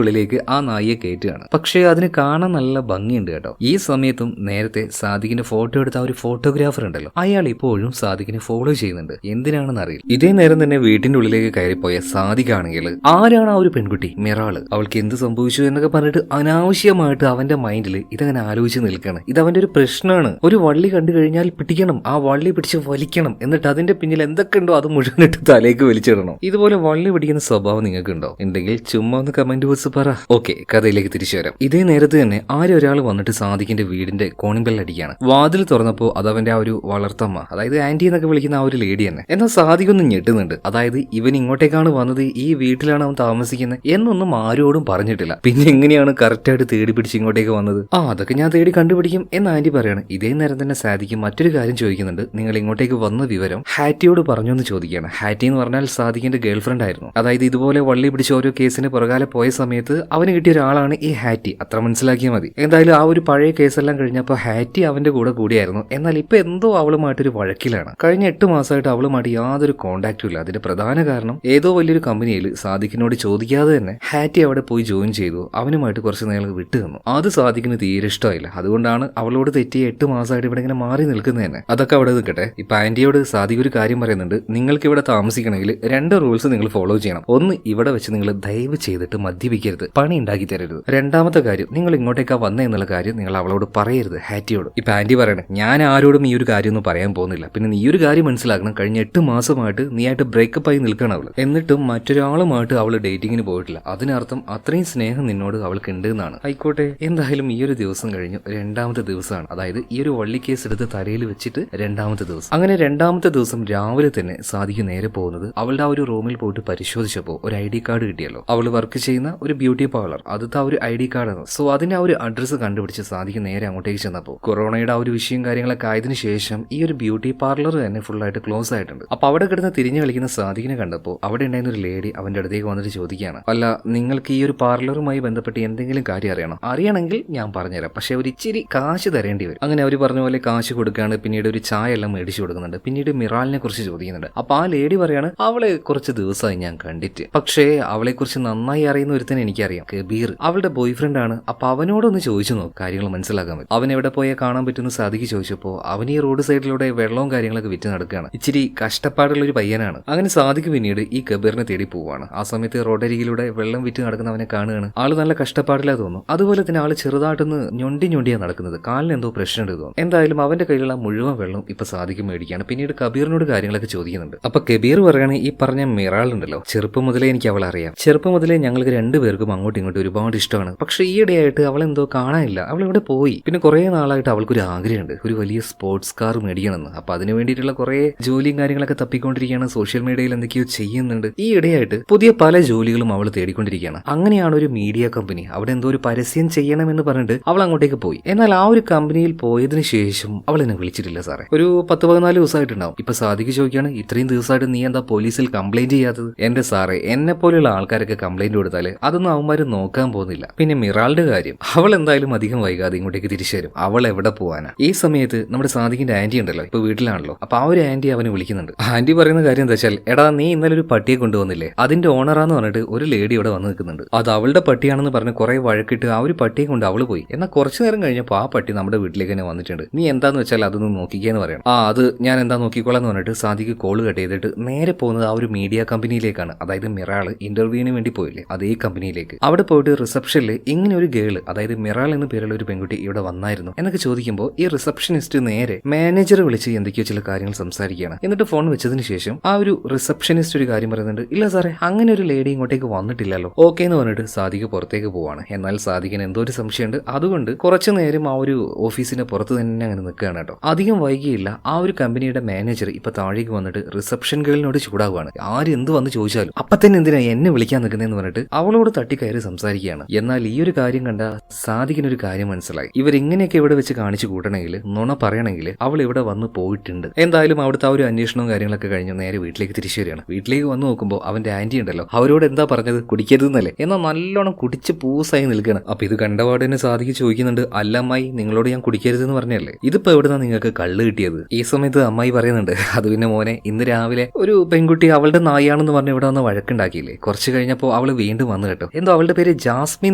A: ഉള്ളിലേക്ക് ആ നായിയെ കയറ്റുകയാണ്. പക്ഷേ അതിന് കാണാൻ നല്ല ഭംഗിയുണ്ട് കേട്ടോ. ഈ സമയത്തും നേരത്തെ സാദിഖിന്റെ ഫോട്ടോ എടുത്ത ആ ഒരു ഫോട്ടോഗ്രാഫർ ഉണ്ടല്ലോ, അയാൾ ഇപ്പോഴും സാദിഖിനെ ഫോളോ ചെയ്യുന്നുണ്ട്. എന്തിനാണെന്ന് അറിയില്ല. ഇതേ നേരം തന്നെ വീട്ടിന്റെ ഉള്ളിലേക്ക് കയറിപ്പോയ സാദിഖ് ആണെങ്കിൽ ആരാണ് ആ ഒരു പെൺകുട്ടി മിറാള്, അവൾക്ക് എന്ത് സംഭവിച്ചു എന്നൊക്കെ പറഞ്ഞിട്ട് അനാവശ്യമായിട്ട് അവന്റെ മൈൻഡിൽ ഇതങ്ങനെ ആലോചിച്ച് നിൽക്കുകയാണ്. ഇത് അവന്റെ ഒരു പ്രശ്നമാണ്. ഒരു വള്ളി കണ്ടു കഴിഞ്ഞാൽ പിടിക്കണം, ആ വള്ളി പിടിച്ച് വലിക്കണം, എന്നിട്ട് അതിന്റെ പിന്നിൽ എന്തൊക്കെ ഉണ്ടോ അത് മുഴുവനിട്ട് തലേക്ക് വലിച്ചിടണം. ഇതുപോലെ വള്ളി പിടിക്കുന്ന സ്വഭാവം നിങ്ങൾക്ക് ഉണ്ടോ? ഉണ്ടെങ്കിൽ ചുമ്മാ ഒന്ന് കമന്റ് ബോക്സ് പറ. ഓക്കെ, കഥയിലേക്ക് തിരിച്ചു വരാം. ഇതേ നേരത്ത് തന്നെ ഒരാൾ വന്നിട്ട് സാദിഖിന്റെ വീടിന്റെ കോണിംഗ് ബെൽ അടിക്കുകയാണ്. വാതിൽ തുറന്നപ്പോൾ അത് അവന്റെ ആ ഒരു വളർത്തമ്മ, അതായത് ആന്റി എന്നൊക്കെ വിളിക്കുന്ന ആ ഒരു ലേഡി തന്നെ. എന്നാൽ സാദിഖ് ഒന്നും ഞെട്ടുന്നുണ്ട്. അതായത് ഇവൻ ഇങ്ങോട്ടേക്കാണ് വന്നത്, ഈ വീട്ടിലാണ് അവൻ താമസിക്കുന്നത് എന്നൊന്നും ആരോടും പറഞ്ഞിട്ടില്ല. പിന്നെ എങ്ങനെയാണ് കറക്റ്റായിട്ട് തേടി പിടിച്ച് ഇങ്ങോട്ടേക്ക് വന്നത്? അതൊക്കെ ഞാൻ തേടി കണ്ടുപിടിക്കും എന്ന് ആന്റി പറയാണ്. ഇതേ നേരം തന്നെ സാദിഖ് മറ്റൊരു കാര്യം ചോദിക്കുന്നുണ്ട്. നിങ്ങൾ ഇങ്ങോട്ടേക്ക് വന്ന വിവരം ഹാറ്റിയോട് പറഞ്ഞു എന്ന് ചോദിക്കുകയാണ്. ഹാറ്റി എന്ന് പറഞ്ഞാൽ സാദിഖിന്റെ ഗേൾഫ്രണ്ട് ആയിരുന്നു. അതായത് ഇതുപോലെ വള്ളി പിടിച്ച് ഓരോ കേസിന് പുറകാലെ പോയ സമയത്ത് അവന് കിട്ടിയ ഒരാളാണ് ഈ ഹാറ്റി. അത്ര മനസ്സിലാക്കിയാൽ മതി. എന്തായാലും ആ ഒരു പഴയ കേസെല്ലാം കഴിഞ്ഞപ്പോൾ ഹാറ്റി അവന്റെ കൂടെ കൂടിയായിരുന്നു. എന്നാൽ ഇപ്പൊ എന്തോ അവളുമായിട്ടൊരു വഴക്കിലാണ്. കഴിഞ്ഞ 8 മാസമായിട്ട് അവളുമായിട്ട് യാതൊരു കോണ്ടാക്റ്റും ഇല്ല. അതിന്റെ പ്രധാന കാരണം ഏതോ വലിയൊരു കമ്പനിയിൽ സാദിഖിനോട് ചോദിക്കാതെ തന്നെ ഹാറ്റി അവിടെ പോയി ജോയിൻ ചെയ്തു. അവനുമായിട്ട് കുറച്ച് നേരം വിട്ടു തന്നു. അത് സാദിഖിന് തീരെ ഇഷ്ടമായില്ല. അതുകൊണ്ടാണ് അവളോട് തെറ്റിയ 8 മാസമായിട്ട് ഇവിടെ ഇങ്ങനെ മാറി നിൽക്കുന്നത് തന്നെ. അതൊക്കെ അവിടെ നിൽക്കട്ടെ. ഇപ്പൊ ആന്റിയോട് സാദിഖ് ഒരു കാര്യം പറയുന്നുണ്ട്. നിങ്ങൾക്ക് ഇവിടെ താമസിക്കണമെങ്കിൽ 2 റൂൾസ് നിങ്ങൾ ഫോളോ ചെയ്യണം. ഒന്ന്, ഇവിടെ വെച്ച് നിങ്ങൾ ദയവ് ചെയ്തിട്ട് മദ്യപിക്കരുത്, പണി ഉണ്ടാക്കി തരരുത്. രണ്ടാമത്തെ കാര്യം, നിങ്ങൾ ഇങ്ങോട്ടേക്കാ വന്നേ എന്നുള്ള കാര്യം നിങ്ങൾ അവളോട് പറയരുത്, ഹാറ്റിയോട്. ഇപ്പൊ ആന്റി പറയണേ, ഞാൻ ആരോടും ഈ ഒരു കാര്യം ഒന്നും പറയാൻ പോകുന്നില്ല. പിന്നെ നീ ഒരു കാര്യം മനസ്സിലാക്കണം, കഴിഞ്ഞ 8 മാസമായിട്ട് നീ ആയിട്ട് ബ്രേക്കപ്പ് ആയി നിൽക്കണം അവള്. എന്നിട്ടും മറ്റൊരാളുമായിട്ട് അവള് ഡേറ്റിങ്ങിന് പോയിട്ടില്ല. അതിനർത്ഥം അത്രയും സ്നേഹം നിന്നോട് അവൾക്ക് ഉണ്ട് എന്നാണ്. ആയിക്കോട്ടെ, എന്തായാലും ഈ ഒരു ദിവസം കഴിഞ്ഞു. 2ാമത്തെ ദിവസമാണ്. അതായത് ഈ ഒരു വള്ളി കേസ് എടുത്ത് തലയിൽ വെച്ചിട്ട് 2ാമത്തെ ദിവസം. അങ്ങനെ 2ാമത്തെ ദിവസം രാവിലെ തന്നെ സാദിഖ് നേരെ പോകുന്നത് അവളുടെ ആ ഒരു റൂമിൽ പോയിട്ട് പരിശോധിച്ചപ്പോൾ ഒരു ID കാർഡ് കിട്ടിയല്ലോ. അവള് വർക്ക് ചെയ്യുന്ന ഒരു ബ്യൂട്ടി പാർലർ, അതിന്റെ ആ ഒരു ID കാർഡാണ്. സോ അതിന്റെ ആ ഒരു അഡ്രസ്സ് കണ്ടുപിടിച്ച് സാദിഖ് നേരെ അങ്ങോട്ടേക്ക് ചെന്നപ്പോൾ കൊറോണയുടെ ആ ഒരു വിഷയം കാര്യങ്ങളൊക്കെ ആയതിനു ശേഷം ഈ ഒരു ബ്യൂട്ടി പാർലർ തന്നെ ഫുൾ ആയിട്ട് ക്ലോസ് ആയിട്ടുണ്ട്. അപ്പൊ അവിടെ കിടന്ന് തിരിഞ്ഞു കളിക്കുന്ന സാദിഖിനെ കണ്ടപ്പോൾ അവിടെ ഉണ്ടായിരുന്ന ഒരു ലേഡി അവന്റെ അടുത്തേക്ക് വന്നിട്ട് ചോദിക്കുകയാണ്, അല്ല നിങ്ങൾക്ക് ഈ ഒരു പാർലറുമായി ബന്ധപ്പെട്ട് എന്തെങ്കിലും കാര്യം അറിയണമെങ്കിൽ ഞാൻ പറഞ്ഞുതരാം, പക്ഷെ ഒരു ഇച്ചിരി കാശ് തരേണ്ടി വരും. അങ്ങനെ അവർ പറഞ്ഞ പോലെ കാശ് കൊടുക്കുകയാണ്. പിന്നീട് ഒരു ചായ എല്ലാം മേടിച്ചു കൊടുക്കുന്നുണ്ട്. പിന്നീട് മിറാലിനെ കുറിച്ച് ചോദിക്കുന്നുണ്ട്. അപ്പൊ ആ ലേഡി പറയാണ്, അവളെ കുറച്ച് ദിവസമായി ഞാൻ കണ്ടിട്ട്, പക്ഷേ അവളെ കുറിച്ച് നന്നായി അറിയുന്ന ഒരുത്തന്നെ എനിക്കറിയാം, കബീർ, അവളുടെ ബോയ് ഫ്രണ്ട് ആണ്. അപ്പൊ അവനോടൊന്ന് ചോദിച്ചു നോക്കും, കാര്യങ്ങൾ മനസ്സിലാക്കാൻ പറ്റും. അവൻ എവിടെ പോയാൽ കാണാൻ പറ്റുന്ന സാദിഖ് ചോദിച്ചപ്പോൾ അവൻ ഈ റോഡ് സൈഡിലൂടെ വെള്ളവും കാര്യങ്ങളൊക്കെ വിറ്റ് നടക്കുകയാണ്. ഇച്ചിരി കഷ്ടപ്പാടുള്ള ഒരു പയ്യനാണ്. അങ്ങനെ സാദിഖ് പിന്നീട് ഈ കബീറിനെ തേടി പോവാണ്. ആ സമയത്ത് റോഡരികിലൂടെ വെള്ളം വിറ്റ് നടക്കുന്നവനെ കാണുകയാണ്. ആള് നല്ല കഷ്ടപ്പാടില്ലാതെ തോന്നുന്നു. അതുപോലെ തന്നെ ആള് ചെറുതായിട്ടൊന്ന് ഞൊണ്ടിയാണ് നടക്കുന്നത്. കാലിന് എന്തോ പ്രശ്നമുണ്ട് തോന്നുന്നു. എന്തായാലും അവന്റെ കയ്യിലുള്ള മുഴുവൻ വെള്ളം ഇപ്പൊ സാദിഖ് മേടിക്കുകയാണ്. പിന്നീട് കബീറിനോട് കാര്യങ്ങളൊക്കെ ചോദിക്കുന്നുണ്ട്. അപ്പൊ കബീർ പറയാണ്, ഈ പറഞ്ഞ മിറാളുണ്ടല്ലോ, ചെറുപ്പം മുതലേ എനിക്ക് അവളെ അറിയാം. ചെറുപ്പം മുതലേ ഞങ്ങൾക്ക് 2 പേർക്കും അങ്ങോട്ടും ഇങ്ങോട്ടും ഒരുപാട് ഇഷ്ടമാണ്. പക്ഷെ ഈയിടെയായിട്ട് അവളെന്തോ കാണാനില്ല. അവൾ ഇവിടെ പോയി. പിന്നെ കുറെ നാളായിട്ട് അവൾക്കൊരു ആഗ്രഹമുണ്ട്, ഒരു വലിയ സ്പോർട്സ് കാർ മേടിക്കണമെന്ന്. അപ്പൊ അതിന് വേണ്ടിയിട്ടുള്ള കുറെ ജോലിയും കാര്യങ്ങളൊക്കെ തപ്പിക്കൊണ്ടിരിക്കുകയാണ്. സോഷ്യൽ മീഡിയയിൽ എന്തൊക്കെയോ ചെയ്യുന്നുണ്ട്. ഈ ഇടയായിട്ട് പുതിയ പല ജോലികളും അവൾ തേടിക്കൊണ്ടിരിക്കുകയാണ്. അങ്ങനെയാണ് ഒരു മീഡിയ കമ്പനി അവിടെ എന്തോ ഒരു പരസ്യം ചെയ്യണമെന്ന് പറഞ്ഞിട്ട് അവൾ അങ്ങോട്ടേക്ക് പോയി. എന്നാൽ ആ ഒരു കമ്പനിയിൽ പോയതിനു ശേഷം അവൾ എന്നെ വിളിച്ചിട്ടില്ല സാറേ. ഒരു 10-14 ദിവസമായിട്ടുണ്ടാവും. ഇപ്പൊ സാദിഖ് ചോദിക്കുകയാണ്, ഇത്രയും ദിവസമായിട്ട് നീ എന്താ പോലീസിൽ കംപ്ലൈന്റ് ചെയ്യാത്തത്? എന്റെ സാറേ, എന്നെ പോലെയുള്ള ആൾക്കാരൊക്കെ ഇങ്ങനെയൊക്കെ കംപ്ലൈന്റ് കൊടുത്താൽ അതൊന്നും അവന്മാർ നോക്കാൻ പോകുന്നില്ല. പിന്നെ മിറാളുടെ കാര്യം, അവൾ എന്തായാലും അധികം വൈകാതെ ഇങ്ങോട്ടേക്ക് തിരിച്ചു വരും. അവൾ എവിടെ പോവാനാ? ഈ സമയത്ത് നമ്മുടെ സാദിഖിന്റെ ആന്റി ഉണ്ടല്ലോ, ഇപ്പൊ വീട്ടിലാണല്ലോ. അപ്പൊ ആ ഒരു ആന്റി അവനെ വിളിക്കുന്നുണ്ട്. ആന്റി പറയുന്ന കാര്യം എന്താ വെച്ചാൽ, എടാ നീ ഇന്നലെ ഒരു പട്ടിയെ കൊണ്ടുവന്നില്ലേ, അതിന്റെ ഓണറാന്ന് പറഞ്ഞിട്ട് ഒരു ലേഡി ഇവിടെ വന്ന് നിൽക്കുന്നുണ്ട്. അത് അവളുടെ പട്ടിയാണെന്ന് പറഞ്ഞ് കുറെ വഴക്കിട്ട് ആ ഒരു പട്ടിയെ കൊണ്ട് അവള് പോയി. എന്നാൽ കുറച്ചു നേരം കഴിഞ്ഞപ്പോൾ ആ പട്ടി നമ്മുടെ വീട്ടിലേക്ക് തന്നെ വന്നിട്ടുണ്ട്. നീ എന്താന്ന് വെച്ചാൽ അതൊന്ന് നോക്കിക്കേന്ന് പറയണം. അത് ഞാൻ എന്താ നോക്കിക്കോളാന്ന് പറഞ്ഞിട്ട് സാദിഖ് കോള് കട്ട് ചെയ്തിട്ട് നേരെ പോകുന്നത് ആ ഒരു മീഡിയ കമ്പനിയിലേക്കാണ്. അതായത് മിറാള് ഇന്റർവ്യൂവിന് വേണ്ടി പോയില്ലേ, അതേ കമ്പനിയിലേക്ക്. അവിടെ പോയിട്ട് റിസപ്ഷനിൽ ഇങ്ങനെ ഒരു ഗേള്, അതായത് മിറാൾ എന്ന പേരുള്ള ഒരു പെൺകുട്ടി ഇവിടെ വന്നായിരുന്നു എന്നൊക്കെ ചോദിക്കുമ്പോൾ ഈ റിസപ്ഷനിസ്റ്റ് നേരെ മാനേജറെ വിളിച്ച് എന്തൊക്കെയോ ചില കാര്യങ്ങൾ സംസാരിക്കുകയാണ്. എന്നിട്ട് ഫോൺ വെച്ചതിന് ശേഷം ആ ഒരു റിസപ്ഷനിസ്റ്റ് ഒരു കാര്യം പറയുന്നുണ്ട്, ഇല്ല സാറേ അങ്ങനെ ഒരു ലേഡി ഇങ്ങോട്ടേക്ക് വന്നിട്ടില്ലല്ലോ. ഓക്കെ എന്ന് പറഞ്ഞിട്ട് സാദിഖ് പുറത്തേക്ക് പോവാണ്. എന്നാൽ സാദിഖിന് എന്തോ ഒരു സംശയമുണ്ട്. അതുകൊണ്ട് കുറച്ചു നേരം ആ ഒരു ഓഫീസിന്റെ പുറത്ത് തന്നെ അങ്ങനെ നിൽക്കുകയാണ് കേട്ടോ. അധികം വൈകിയില്ല ആ ഒരു കമ്പനിയുടെ മാനേജർ ഇപ്പൊ താഴേക്ക് വന്നിട്ട് റിസപ്ഷൻ ഗേളിനോട് ചൂടാവുകയാണ്. ആര് എന്ത് വന്ന് ചോദിച്ചാലും അപ്പൊ തന്നെ എന്തിനാ എന്നെ വിളിക്കാൻ നിൽക്കുന്നതെന്ന് പറഞ്ഞിട്ട് അവളോട് തട്ടിക്കയറി സംസാരിക്കുകയാണ്. എന്നാൽ ഈ ഒരു കാര്യം കണ്ട സാദിഖിനൊരു കാര്യം മനസ്സിലായി. ഇവരിങ്ങനെയൊക്കെ ഇവിടെ വെച്ച് കാണിച്ചു കൂട്ടണമെങ്കിൽ, നുണ പറയണമെങ്കിൽ അവൾ ഇവിടെ വന്ന് പോയിട്ടുണ്ട്. എന്തായാലും അവിടുത്തെ ആ ഒരു അന്വേഷണവും കാര്യങ്ങളൊക്കെ കഴിഞ്ഞ് നേരെ വീട്ടിലേക്ക് തിരിച്ചു വരികയാണ്. വീട്ടിലേക്ക് വന്ന് നോക്കുമ്പോൾ അവന്റെ ആന്റി ഉണ്ടല്ലോ, അവരോട് എന്താ പറഞ്ഞത്, കുടിക്കരുതെന്നല്ലേ? എന്നാൽ നല്ലോണം കുടിച്ച് പൂസായി നിൽക്കണം. അപ്പൊ ഇത് കണ്ടപാട് തന്നെ സാദിഖ് ചോദിക്കുന്നുണ്ട്, അല്ല അമ്മായി നിങ്ങളോട് ഞാൻ കുടിക്കരുതെന്ന് പറഞ്ഞല്ലേ, ഇതിപ്പോ എവിടുന്നാ നിങ്ങൾക്ക് കള്ള് കിട്ടിയത്? ഈ സമയത്ത് അമ്മായി പറയുന്നുണ്ട്, അത് പിന്നെ മോനെ ഇന്ന് രാവിലെ ഒരു പെൺകുട്ടി അവളുടെ നായാണെന്ന് പറഞ്ഞ് ഇവിടെ വന്ന് വഴക്കുണ്ടാക്കിയില്ലേ, കുറച്ച് കഴിഞ്ഞപ്പോൾ അവള് വീണ്ടും വന്നു കേട്ടോ. എന്തോ അവളുടെ പേര് ജാസ്മിൻ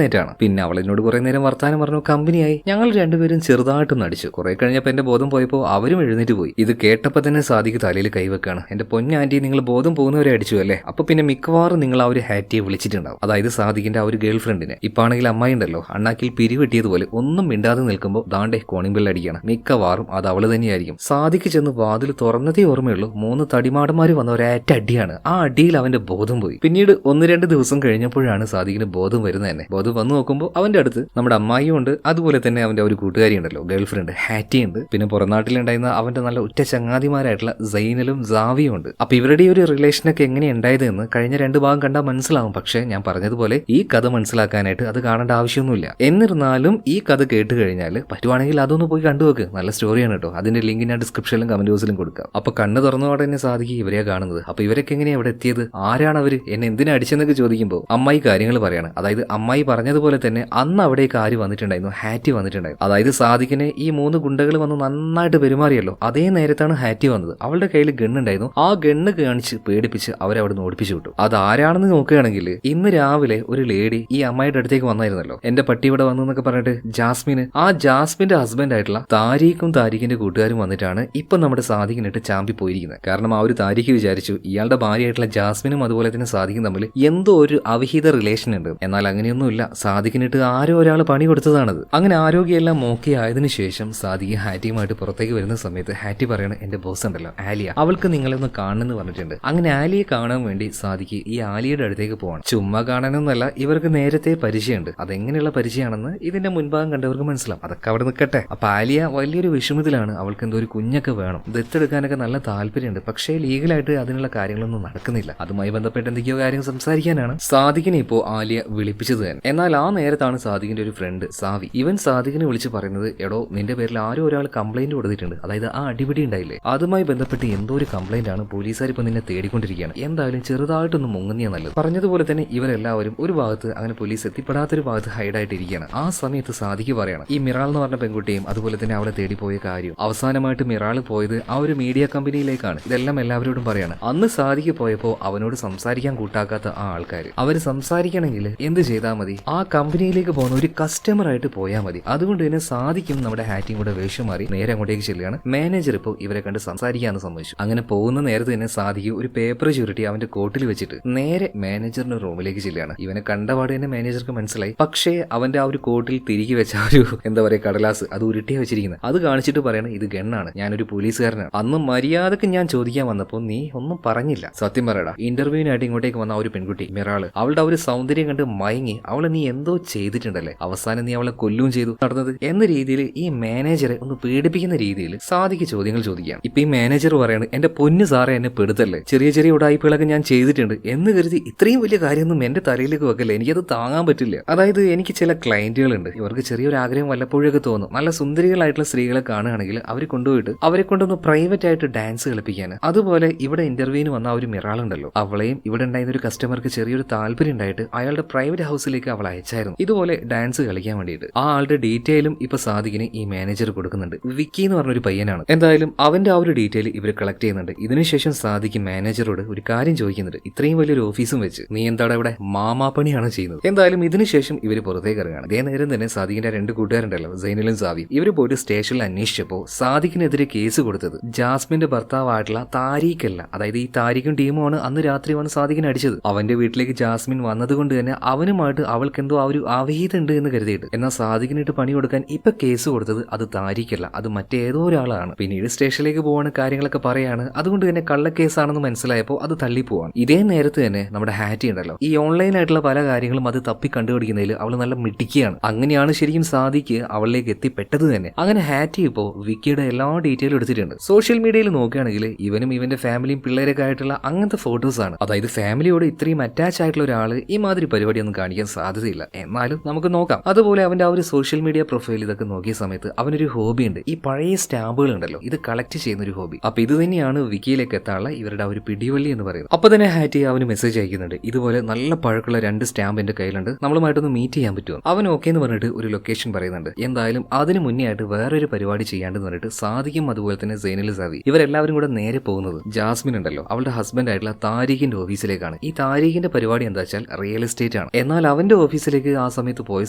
A: നേറ്റാണ്. പിന്നെ അവൾ എന്നോട് കുറെ നേരം വർത്താനം പറഞ്ഞു, കമ്പനിയായി. ഞങ്ങൾ രണ്ടുപേരും ചെറുതായിട്ടൊന്നും അടിച്ചു. കുറെ കഴിഞ്ഞപ്പോൾ എന്റെ ബോധം പോയപ്പോൾ അവരും എഴുന്നേറ്റ് പോയി. ഇത് കേട്ടപ്പോൾ തന്നെ സാദിഖ് തലയിൽ കൈവെക്കാണ്. എന്റെ പൊന്നാന്റി നിങ്ങൾ ബോധം പോകുന്നവരെ അടിച്ചു അല്ലേ? അപ്പൊ പിന്നെ മിക്കവാറും നിങ്ങൾ ആ ഒരു ഹാറ്റിയെ വിളിച്ചിട്ടുണ്ടാവും, അതായത് സാദിഖിന്റെ ആ ഒരു ഗേൾ ഫ്രണ്ടിനെ. ഇപ്പാണെങ്കിൽ അമ്മായി ഉണ്ടല്ലോ അണ്ണാക്കിൽ പിരിവെട്ടിയതുപോലെ ഒന്നും മിണ്ടാതെ നിൽക്കുമ്പോൾ ദാണ്ടെ കോണിംഗ് ബെൽ അടിക്കണം. മിക്കവാറും അത് അവള് തന്നെയായിരിക്കും. സാദിഖ് ചെന്ന് വാതിൽ തുറന്നതേ ഓർമ്മയുള്ളൂ, 3 തടിമാടന്മാര് വന്ന ഒരേറ്റ അടിയാണ്. ആ അടിയിൽ അവന്റെ ബോധം പോയി. പിന്നീട് 1-2 ദിവസം കഴിഞ്ഞപ്പോഴാണ് സാദിഖിന് ബോധം വരുന്നത് തന്നെ. ബോധം വന്നു നോക്കുമ്പോൾ അവന്റെ അടുത്ത് നമ്മുടെ അമ്മായിയും ഉണ്ട്, അതുപോലെ തന്നെ അവന്റെ ഒരു കൂട്ടുകാരി ഉണ്ടല്ലോ ഗേൾ ഫ്രണ്ട് ഹാറ്റി ഉണ്ട്. പിന്നെ പുറനാട്ടിലുണ്ടായിരുന്ന അവന്റെ നല്ല ഉറ്റ ചങ്ങാതിമാരായിട്ടുള്ള സൈനലും സാവിയും ഉണ്ട്. അപ്പൊ ഇവരുടെ ഒരു റിലേഷനൊക്കെ എങ്ങനെ ഉണ്ടായതെന്ന് കഴിഞ്ഞ 2 ഭാഗം കണ്ടാൽ മനസ്സിലാവും. പക്ഷെ ഞാൻ പറഞ്ഞതുപോലെ ഈ കഥ മനസ്സിലാക്കാനായിട്ട് അത് കാണേണ്ട ആവശ്യമൊന്നുമില്ല. എന്നിരുന്നാലും ഈ കഥ കേട്ട് കഴിഞ്ഞാൽ പറ്റുവാണെങ്കിൽ അതൊന്ന് പോയി കണ്ടുവെക്ക്. നല്ല സ്റ്റോറിയാണ് കേട്ടോ. അതിന്റെ ലിങ്ക് ഞാൻ ഡിസ്ക്രിപ്ഷനിലും കമന്റ് ബോക്സിലും കൊടുക്കാം. അപ്പൊ കണ്ണ് തുറന്നതോടെ തന്നെ സാധിക്കും ഇവരെയാ കാണുന്നത്. അപ്പൊ ഇവരൊക്കെ എങ്ങനെയാ ഇവിടെ എത്തിയത്, ആരാണ് അവര്, എന്നെ എന്തിനാ അടിച്ചെന്നൊക്കെ ചോദിക്കുമ്പോൾ അമ്മായി കാര്യങ്ങൾ പറയാണ്. അതായത് അമ്മായി പറഞ്ഞതുപോലെ തന്നെ അന്ന് അവിടേക്ക് ആര് വന്നിട്ടുണ്ടായിരുന്നു, ഹാറ്റി വന്നിട്ടുണ്ടായിരുന്നു. അതായത് സാദിഖിനെ ഈ 3 ഗുണ്ടകൾ വന്ന് നന്നായിട്ട് പെരുമാറിയല്ലോ, അതേ നേരത്താണ് ഹാറ്റി വന്നത്. അവളുടെ കയ്യിൽ ഗണ്ണുണ്ടായിരുന്നു. ആ ഗണ്ണ് കാണിച്ച് പേടിപ്പിച്ച് അവരവിടെ നിന്ന് ഓടിപ്പിച്ചു വിട്ടു. അത് ആരാണെന്ന് നോക്കുകയാണെങ്കിൽ ഇന്ന് രാവിലെ ഒരു ലേഡി ഈ അമ്മായിയുടെ അടുത്തേക്ക് വന്നായിരുന്നല്ലോ, എന്റെ പട്ടി ഇവിടെ വന്നു എന്നൊക്കെ പറഞ്ഞിട്ട് ജാസ്മിന്. ആ ജാസ്മിന്റെ ഹസ്ബൻഡ് ആയിട്ടുള്ള താരിഖിന്റെ കൂട്ടുകാരും വന്നിട്ടാണ് ഇപ്പൊ നമ്മുടെ സാദിഖിനിട്ട് ചാമ്പി പോയിരിക്കുന്നത്. കാരണം ആ ഒരു താരിഖ് വിചാരിച്ചു ഇയാളുടെ ഭാര്യയായിട്ടുള്ള ജാസ്മിനും അതുപോലെ തന്നെ സാദിഖും തമ്മിൽ എന്തോ ഒരു അവിഹിത റിലേഷൻ ഉണ്ട്. എന്നാൽ അങ്ങനെയൊന്നുമില്ല, സാദിഖിനിട്ട് ആരോ ഒരാൾ പണി കൊടുത്തതാണത്. അങ്ങനെ ആരോഗ്യമെല്ലാം ഓക്കെ ആയതിനു ശേഷം സാദിഖ് ഹാറ്റിയുമായിട്ട് പുറത്തേക്ക് വരുന്ന സമയത്ത് ഹാറ്റി പറയണ എന്റെ ബോസ് ഉണ്ടല്ലോ ആലിയ, അവൾക്ക് നിങ്ങളെ ഒന്ന് കാണണമെന്ന് പറഞ്ഞിട്ടുണ്ട്. അങ്ങനെ ആലിയെ കാണാൻ വേണ്ടി സാദിഖ് ഈ ആലിയുടെ അടുത്തേക്ക് പോകണം. ചുമ്മാ കാണാനൊന്നല്ല, ഇവർക്ക് നേരത്തെ പരിചയമുണ്ട്. അതെങ്ങനെയുള്ള പരിചയമാണെന്ന് ഇതിന്റെ മുൻഭാഗം കണ്ടവർക്ക് മനസ്സിലാവും. അതൊക്കെ അവിടെ നിൽക്കട്ടെ. അപ്പൊ ആലിയ വലിയൊരു വിഷമത്തിലാണ്. അവൾക്ക് എന്തോ ഒരു കുഞ്ഞൊക്കെ വേണം, ദത്തെടുക്കാനൊക്കെ നല്ല താല്പര്യമുണ്ട്. പക്ഷേ ലീഗലായിട്ട് അതിനുള്ള കാര്യങ്ങളൊന്നും നടക്കുന്നില്ല. അതുമായി ബന്ധപ്പെട്ട് എന്തൊക്കെയോ കാര്യങ്ങൾ സംസാരിക്കാനാണ് സാദിഖിനെ ഇപ്പോ ആലിയ വിളിപ്പിച്ചത് തന്നെ. എന്നാൽ ആ നേരത്താണ് സാദിഖിന്റെ ഒരു ഫ്രണ്ട് സാവി. ഇവൻ സാദിഖിനെ വിളിച്ച് പറയുന്നത്, എടോ നിന്റെ പേരിൽ ആരോ ഒരാൾ കംപ്ലൈന്റ് കൊടുത്തിട്ടുണ്ട്, അതായത് ആ അടിപിടി ഉണ്ടായില്ലേ, അതുമായി ബന്ധപ്പെട്ട് എന്തോ ഒരു കംപ്ലൈന്റ് ആണ്, പോലീസുകാർ ഇപ്പൊ നിന്നെ തേടിക്കൊണ്ടിരിക്കുകയാണ്. എന്തായാലും ചെറുതായിട്ടൊന്ന് മുങ്ങുന്നിയാ നല്ലത്. പറഞ്ഞതുപോലെ തന്നെ ഇവരെല്ലാവരും ഒരു ഭാഗത്ത്, അങ്ങനെ പോലീസ് എത്തിപ്പെടാത്തൊരു ഭാഗത്ത് ഹൈഡായിട്ടിരിക്കുകയാണ്. ആ സമയത്ത് സാദിഖ് പറയണം ഈ മിറാൾ എന്ന് പറഞ്ഞ പെൺകുട്ടിയും അതുപോലെ തന്നെ അവളെ തേടിപ്പോയ കാര്യം. അവസാനമായിട്ട് മിറാൾ പോയത് ആ ഒരു മീഡിയ കമ്പനിയിലേക്കാണ്. ഇതെല്ലാം എല്ലാവരോടും പറയാണ്. അന്ന് സാദിഖ് പോയപ്പോൾ അവനോട് സംസാരിക്കാൻ കൂട്ടാക്കാത്ത ആ ആൾക്കാർ, അവര് സംസാരിക്കണമെങ്കിൽ എന്ത് ചെയ്താൽ മതി, ആ കമ്പനിയിലേക്ക് പോകുന്ന ഒരു കസ്റ്റമർ ആയിട്ട് പോയാൽ മതി. അതുകൊണ്ട് തന്നെ സാദിക്കും നമ്മുടെ ഹാറ്റിയും കൂടെ വേഷം മാറി നേരെ അങ്ങോട്ടേക്ക് ചെല്ലുകയാണ്. മാനേജർ ഇപ്പോൾ ഇവരെ കണ്ട് സംസാരിക്കാന്ന് സമ്മതിച്ചു. അങ്ങനെ പോകുന്ന നേരത്തെ തന്നെ സാദിക്ക് ഒരു പേപ്പർ ചുരുട്ടി അവന്റെ കോട്ടിൽ വെച്ചിട്ട് നേരെ മാനേജറിന്റെ റൂമിലേക്ക് ചെല്ലുകയാണ്. ഇവനെ കണ്ടപാട് തന്നെ മാനേജർക്ക് മനസ്സിലായി. പക്ഷേ അവന്റെ ആ ഒരു കോട്ടിൽ തിരികെ വെച്ച ഒരു എന്താ പറയുക കടലാസ്, അത് ഉരുട്ടിയാ വെച്ചിരിക്കുന്നത്. അത് കാണിച്ചിട്ട് പറയണം ഇത് ഗണ്ണാണ്, ഞാനൊരു പോലീസുകാരനാണ്. അന്ന് മര്യാദക്ക് ഞാൻ ചോദിക്കാൻ വന്നപ്പോൾ നീ ഒന്നും പറഞ്ഞില്ല. സത്യം പറയടാ, ഇന്റർവ്യൂവിനായിട്ട് ഇങ്ങോട്ടേക്ക് വന്ന ആ ഒരു പെൺകുട്ടി മിറാള്, അവളുടെ ആ ഒരു സൗന്ദര്യം കണ്ട് മയങ്ങി അവളെ നീ എന്തോ ചെയ്തിട്ടുണ്ടല്ലേ, അവസാനം നീ അവളെ കൊല്ലും ചെയ്തു നടന്നത് എന്ന രീതിയിൽ ഈ മാനേജറെ ഒന്ന് പേടിപ്പിക്കുന്ന രീതിയിൽ സാദിക്ക് ചോദ്യങ്ങൾ ചോദിക്കാം. ഇപ്പൊ ഈ മാനേജർ പറയാണ് എന്റെ പൊന്നു സാറേ എന്നെ പെടുത്തല്ലേ, ചെറിയ ചെറിയ ഉടായ്പകളൊക്കെ ഞാൻ ചെയ്തിട്ടുണ്ട് എന്ന് കരുതി ഇത്രയും വലിയ കാര്യമൊന്നും എന്റെ തലയിലേക്ക് വെക്കല്ലേ, എനിക്കത് താങ്ങാൻ പറ്റില്ല. അതായത് എനിക്ക് ചില ക്ലയന്റുകളുണ്ട്, ഇവർക്ക് ചെറിയൊരു ആഗ്രഹം വല്ലപ്പോഴൊക്കെ തോന്നും, നല്ല സുന്ദരികളായിട്ടുള്ള സ്ത്രീകളെ കാണുകയാണെങ്കിൽ അവരെ കൊണ്ടുപോയിട്ട് അവരെ കൊണ്ടൊന്ന് പ്രൈവറ്റ് ആയിട്ട് ഡാൻസ് കളിപ്പിക്കാൻ. അതുപോലെ ഇവിടെ ഇന്റർവ്യൂവിന് വന്ന ആ ഒരു മിറാളുണ്ടല്ലോ, അവളെയും ഇവിടെ ഉണ്ടായിരുന്ന ഒരു കസ്റ്റമർക്ക് ചെറിയൊരു താല്പര്യം ഉണ്ടായിട്ട് അയാളുടെ പ്രൈവറ്റ് ഹൗസിലേക്ക് അവൾ അയച്ചായിരുന്നു ഇതുപോലെ ഡാൻസ് കളിക്കാൻ വേണ്ടിയിട്ട്. ആ ആളുടെ ഡീറ്റെയിലും ഇപ്പൊ സാദിഖിന് ഈ മാനേജർ കൊടുക്കുന്നുണ്ട്. വിക്കി എന്ന് പറഞ്ഞൊരു പയ്യനാണ്. എന്തായാലും അവന്റെ ആ ഒരു ഡീറ്റെയിൽ ഇവർ കളക്ട് ചെയ്യുന്നുണ്ട്. ഇതിനുശേഷം സാദിഖ് മാനേജറോട് ഒരു കാര്യം ചോദിക്കുന്നുണ്ട്. ഇത്രയും വലിയൊരു ഓഫീസും വെച്ച് നീ എന്താണ് ഇവിടെ മാമാപ്പണിയാണ് ചെയ്യുന്നത്? എന്തായാലും ഇതിനുശേഷം ഇവർ പുറത്തേക്ക് ഇറങ്ങുകയാണ്. ഇതേ നേരം തന്നെ സാദിഖിന്റെ 2 കൂട്ടുകാരുണ്ടല്ലോ, സൈനുലും സാവിയും. ഇവർ പോയിട്ട് സ്റ്റേഷനിൽ അന്വേഷിച്ചപ്പോൾ സാദിഖിനെതിരെ കേസ് കൊടുത്തത് ജാസ്മിന്റെ ഭർത്താവായിട്ടുള്ള താരീഖല്ല. അതായത് ഈ താരീഖും ടീമുമാണ് അന്ന് രാത്രി വന്ന് സാദിഖിനെ അടിച്ചത്. അവന്റെ വീട്ടിലേക്ക് ജാസ്മിൻ വന്നതുകൊണ്ട് തന്നെ അവനുമായിട്ട് അവൾക്ക് എന്തോ ആ ഒരു അവഹീത ഉണ്ട് എന്ന് കരുതിയിട്ട്. എന്നാൽ സാദിഖിനിട്ട് പണി കൊടുക്കാൻ ഇപ്പൊ കേസ് കൊടുത്തത് അത് താരീഖല്ല, അത് മറ്റേതോ ഒരാളാണ്. പിന്നീട് സ്റ്റേഷനിലേക്ക് പോവാണ്, കാര്യങ്ങളൊക്കെ പറയാണ്. അതുകൊണ്ട് തന്നെ കള്ളക്കേസാണെന്ന് മനസ്സിലായപ്പോൾ അത് തള്ളിപ്പോവാണ്. ഇതേ നേരത്ത് തന്നെ നമ്മുടെ ഹാറ്റി ഉണ്ടല്ലോ, ഈ ഓൺലൈൻ ആയിട്ടുള്ള പല കാര്യങ്ങളും അത് തപ്പി കണ്ടുപിടിക്കുന്നതിൽ അവൾ നല്ല മിടുക്കിയാണ്. അങ്ങനെയാണ് ശരിക്കും സാദിഖ് അവളിലേക്ക് എത്തിപ്പെട്ടത് തന്നെ. അങ്ങനെ ഹാറ്റി ഇപ്പോൾ വിക്കിയുടെ എല്ലാ ഡീറ്റെയിലും എടുത്തിട്ടുണ്ട്. സോഷ്യൽ മീഡിയയിൽ നോക്കുകയാണെങ്കിൽ ഇവനും ഇവന്റെ ഫാമിലിയും പിള്ളേരൊക്കെ ആയിട്ടുള്ള അങ്ങനത്തെ ഫോട്ടോസ് ആണ്. അതായത് ഫാമിലിയോട് ഇത്രയും അറ്റാച്ച് ആയിട്ടുള്ള ഒരാൾ ഈ മാതിരി പരിപാടിയൊന്നും കാണിക്കാൻ സാധ്യതയില്ല. എന്നാലും നമുക്ക് നോക്കാം. അതുപോലെ അവന്റെ ആ ഒരു സോഷ്യൽ മീഡിയ പ്രൊഫൈൽ ഇതൊക്കെ നോക്കിയ സമയത്ത് അവനൊരു ഹോബി ഉണ്ട്. ഈ പഴയ സ്റ്റാമ്പുകൾ ഉണ്ടല്ലോ, ഇത് കളക്ട് ചെയ്യുന്ന ഒരു ഹോബി. അപ്പൊ ഇത് തന്നെയാണ് വിക്കിയിലേക്ക് എത്താനുള്ള ഇവരുടെ ആ ഒരു പിടിവള്ളി എന്ന് പറയുന്നത്. അപ്പൊ തന്നെ ഹാറ്റി അവന് മെസ്സേജ് അയക്കുന്നുണ്ട്. ഇതുപോലെ നല്ല പഴക്കമുള്ള 2 സ്റ്റാമ്പ് എന്റെ കയ്യിലുണ്ട്, നമ്മളുമായിട്ടൊന്ന് മീറ്റ് ചെയ്യാൻ പറ്റുമോ? അവൻ ഓക്കെ എന്ന് പറഞ്ഞിട്ട് ഒരു ലൊക്കേഷൻ പറയുന്നുണ്ട്. എന്തായാലും അതിന് മുന്നേ ആയിട്ട് വേറൊരു പരിപാടി ചെയ്യാണ്ടെന്ന് പറഞ്ഞിട്ട് സാദിഖും അതുപോലെ തന്നെ സൈനുൽ സാവി ഇവരെല്ലാവരും കൂടെ നേരെ പോകുന്നത് ജാസ്മിൻ ഉണ്ടല്ലോ അവളുടെ ഹസ്ബൻഡ് ആയിട്ടുള്ള താരീഖിന്റെ ഓഫീസിലേക്കാണ്. ഈ താരീഖിന്റെ പരിപാടി എന്താ വെച്ചാൽ റിയൽ എസ്റ്റേറ്റ് ആണ്. എന്നാൽ അവന്റെ ഓഫീസിലേക്ക് ആ സമയത്ത് പോയ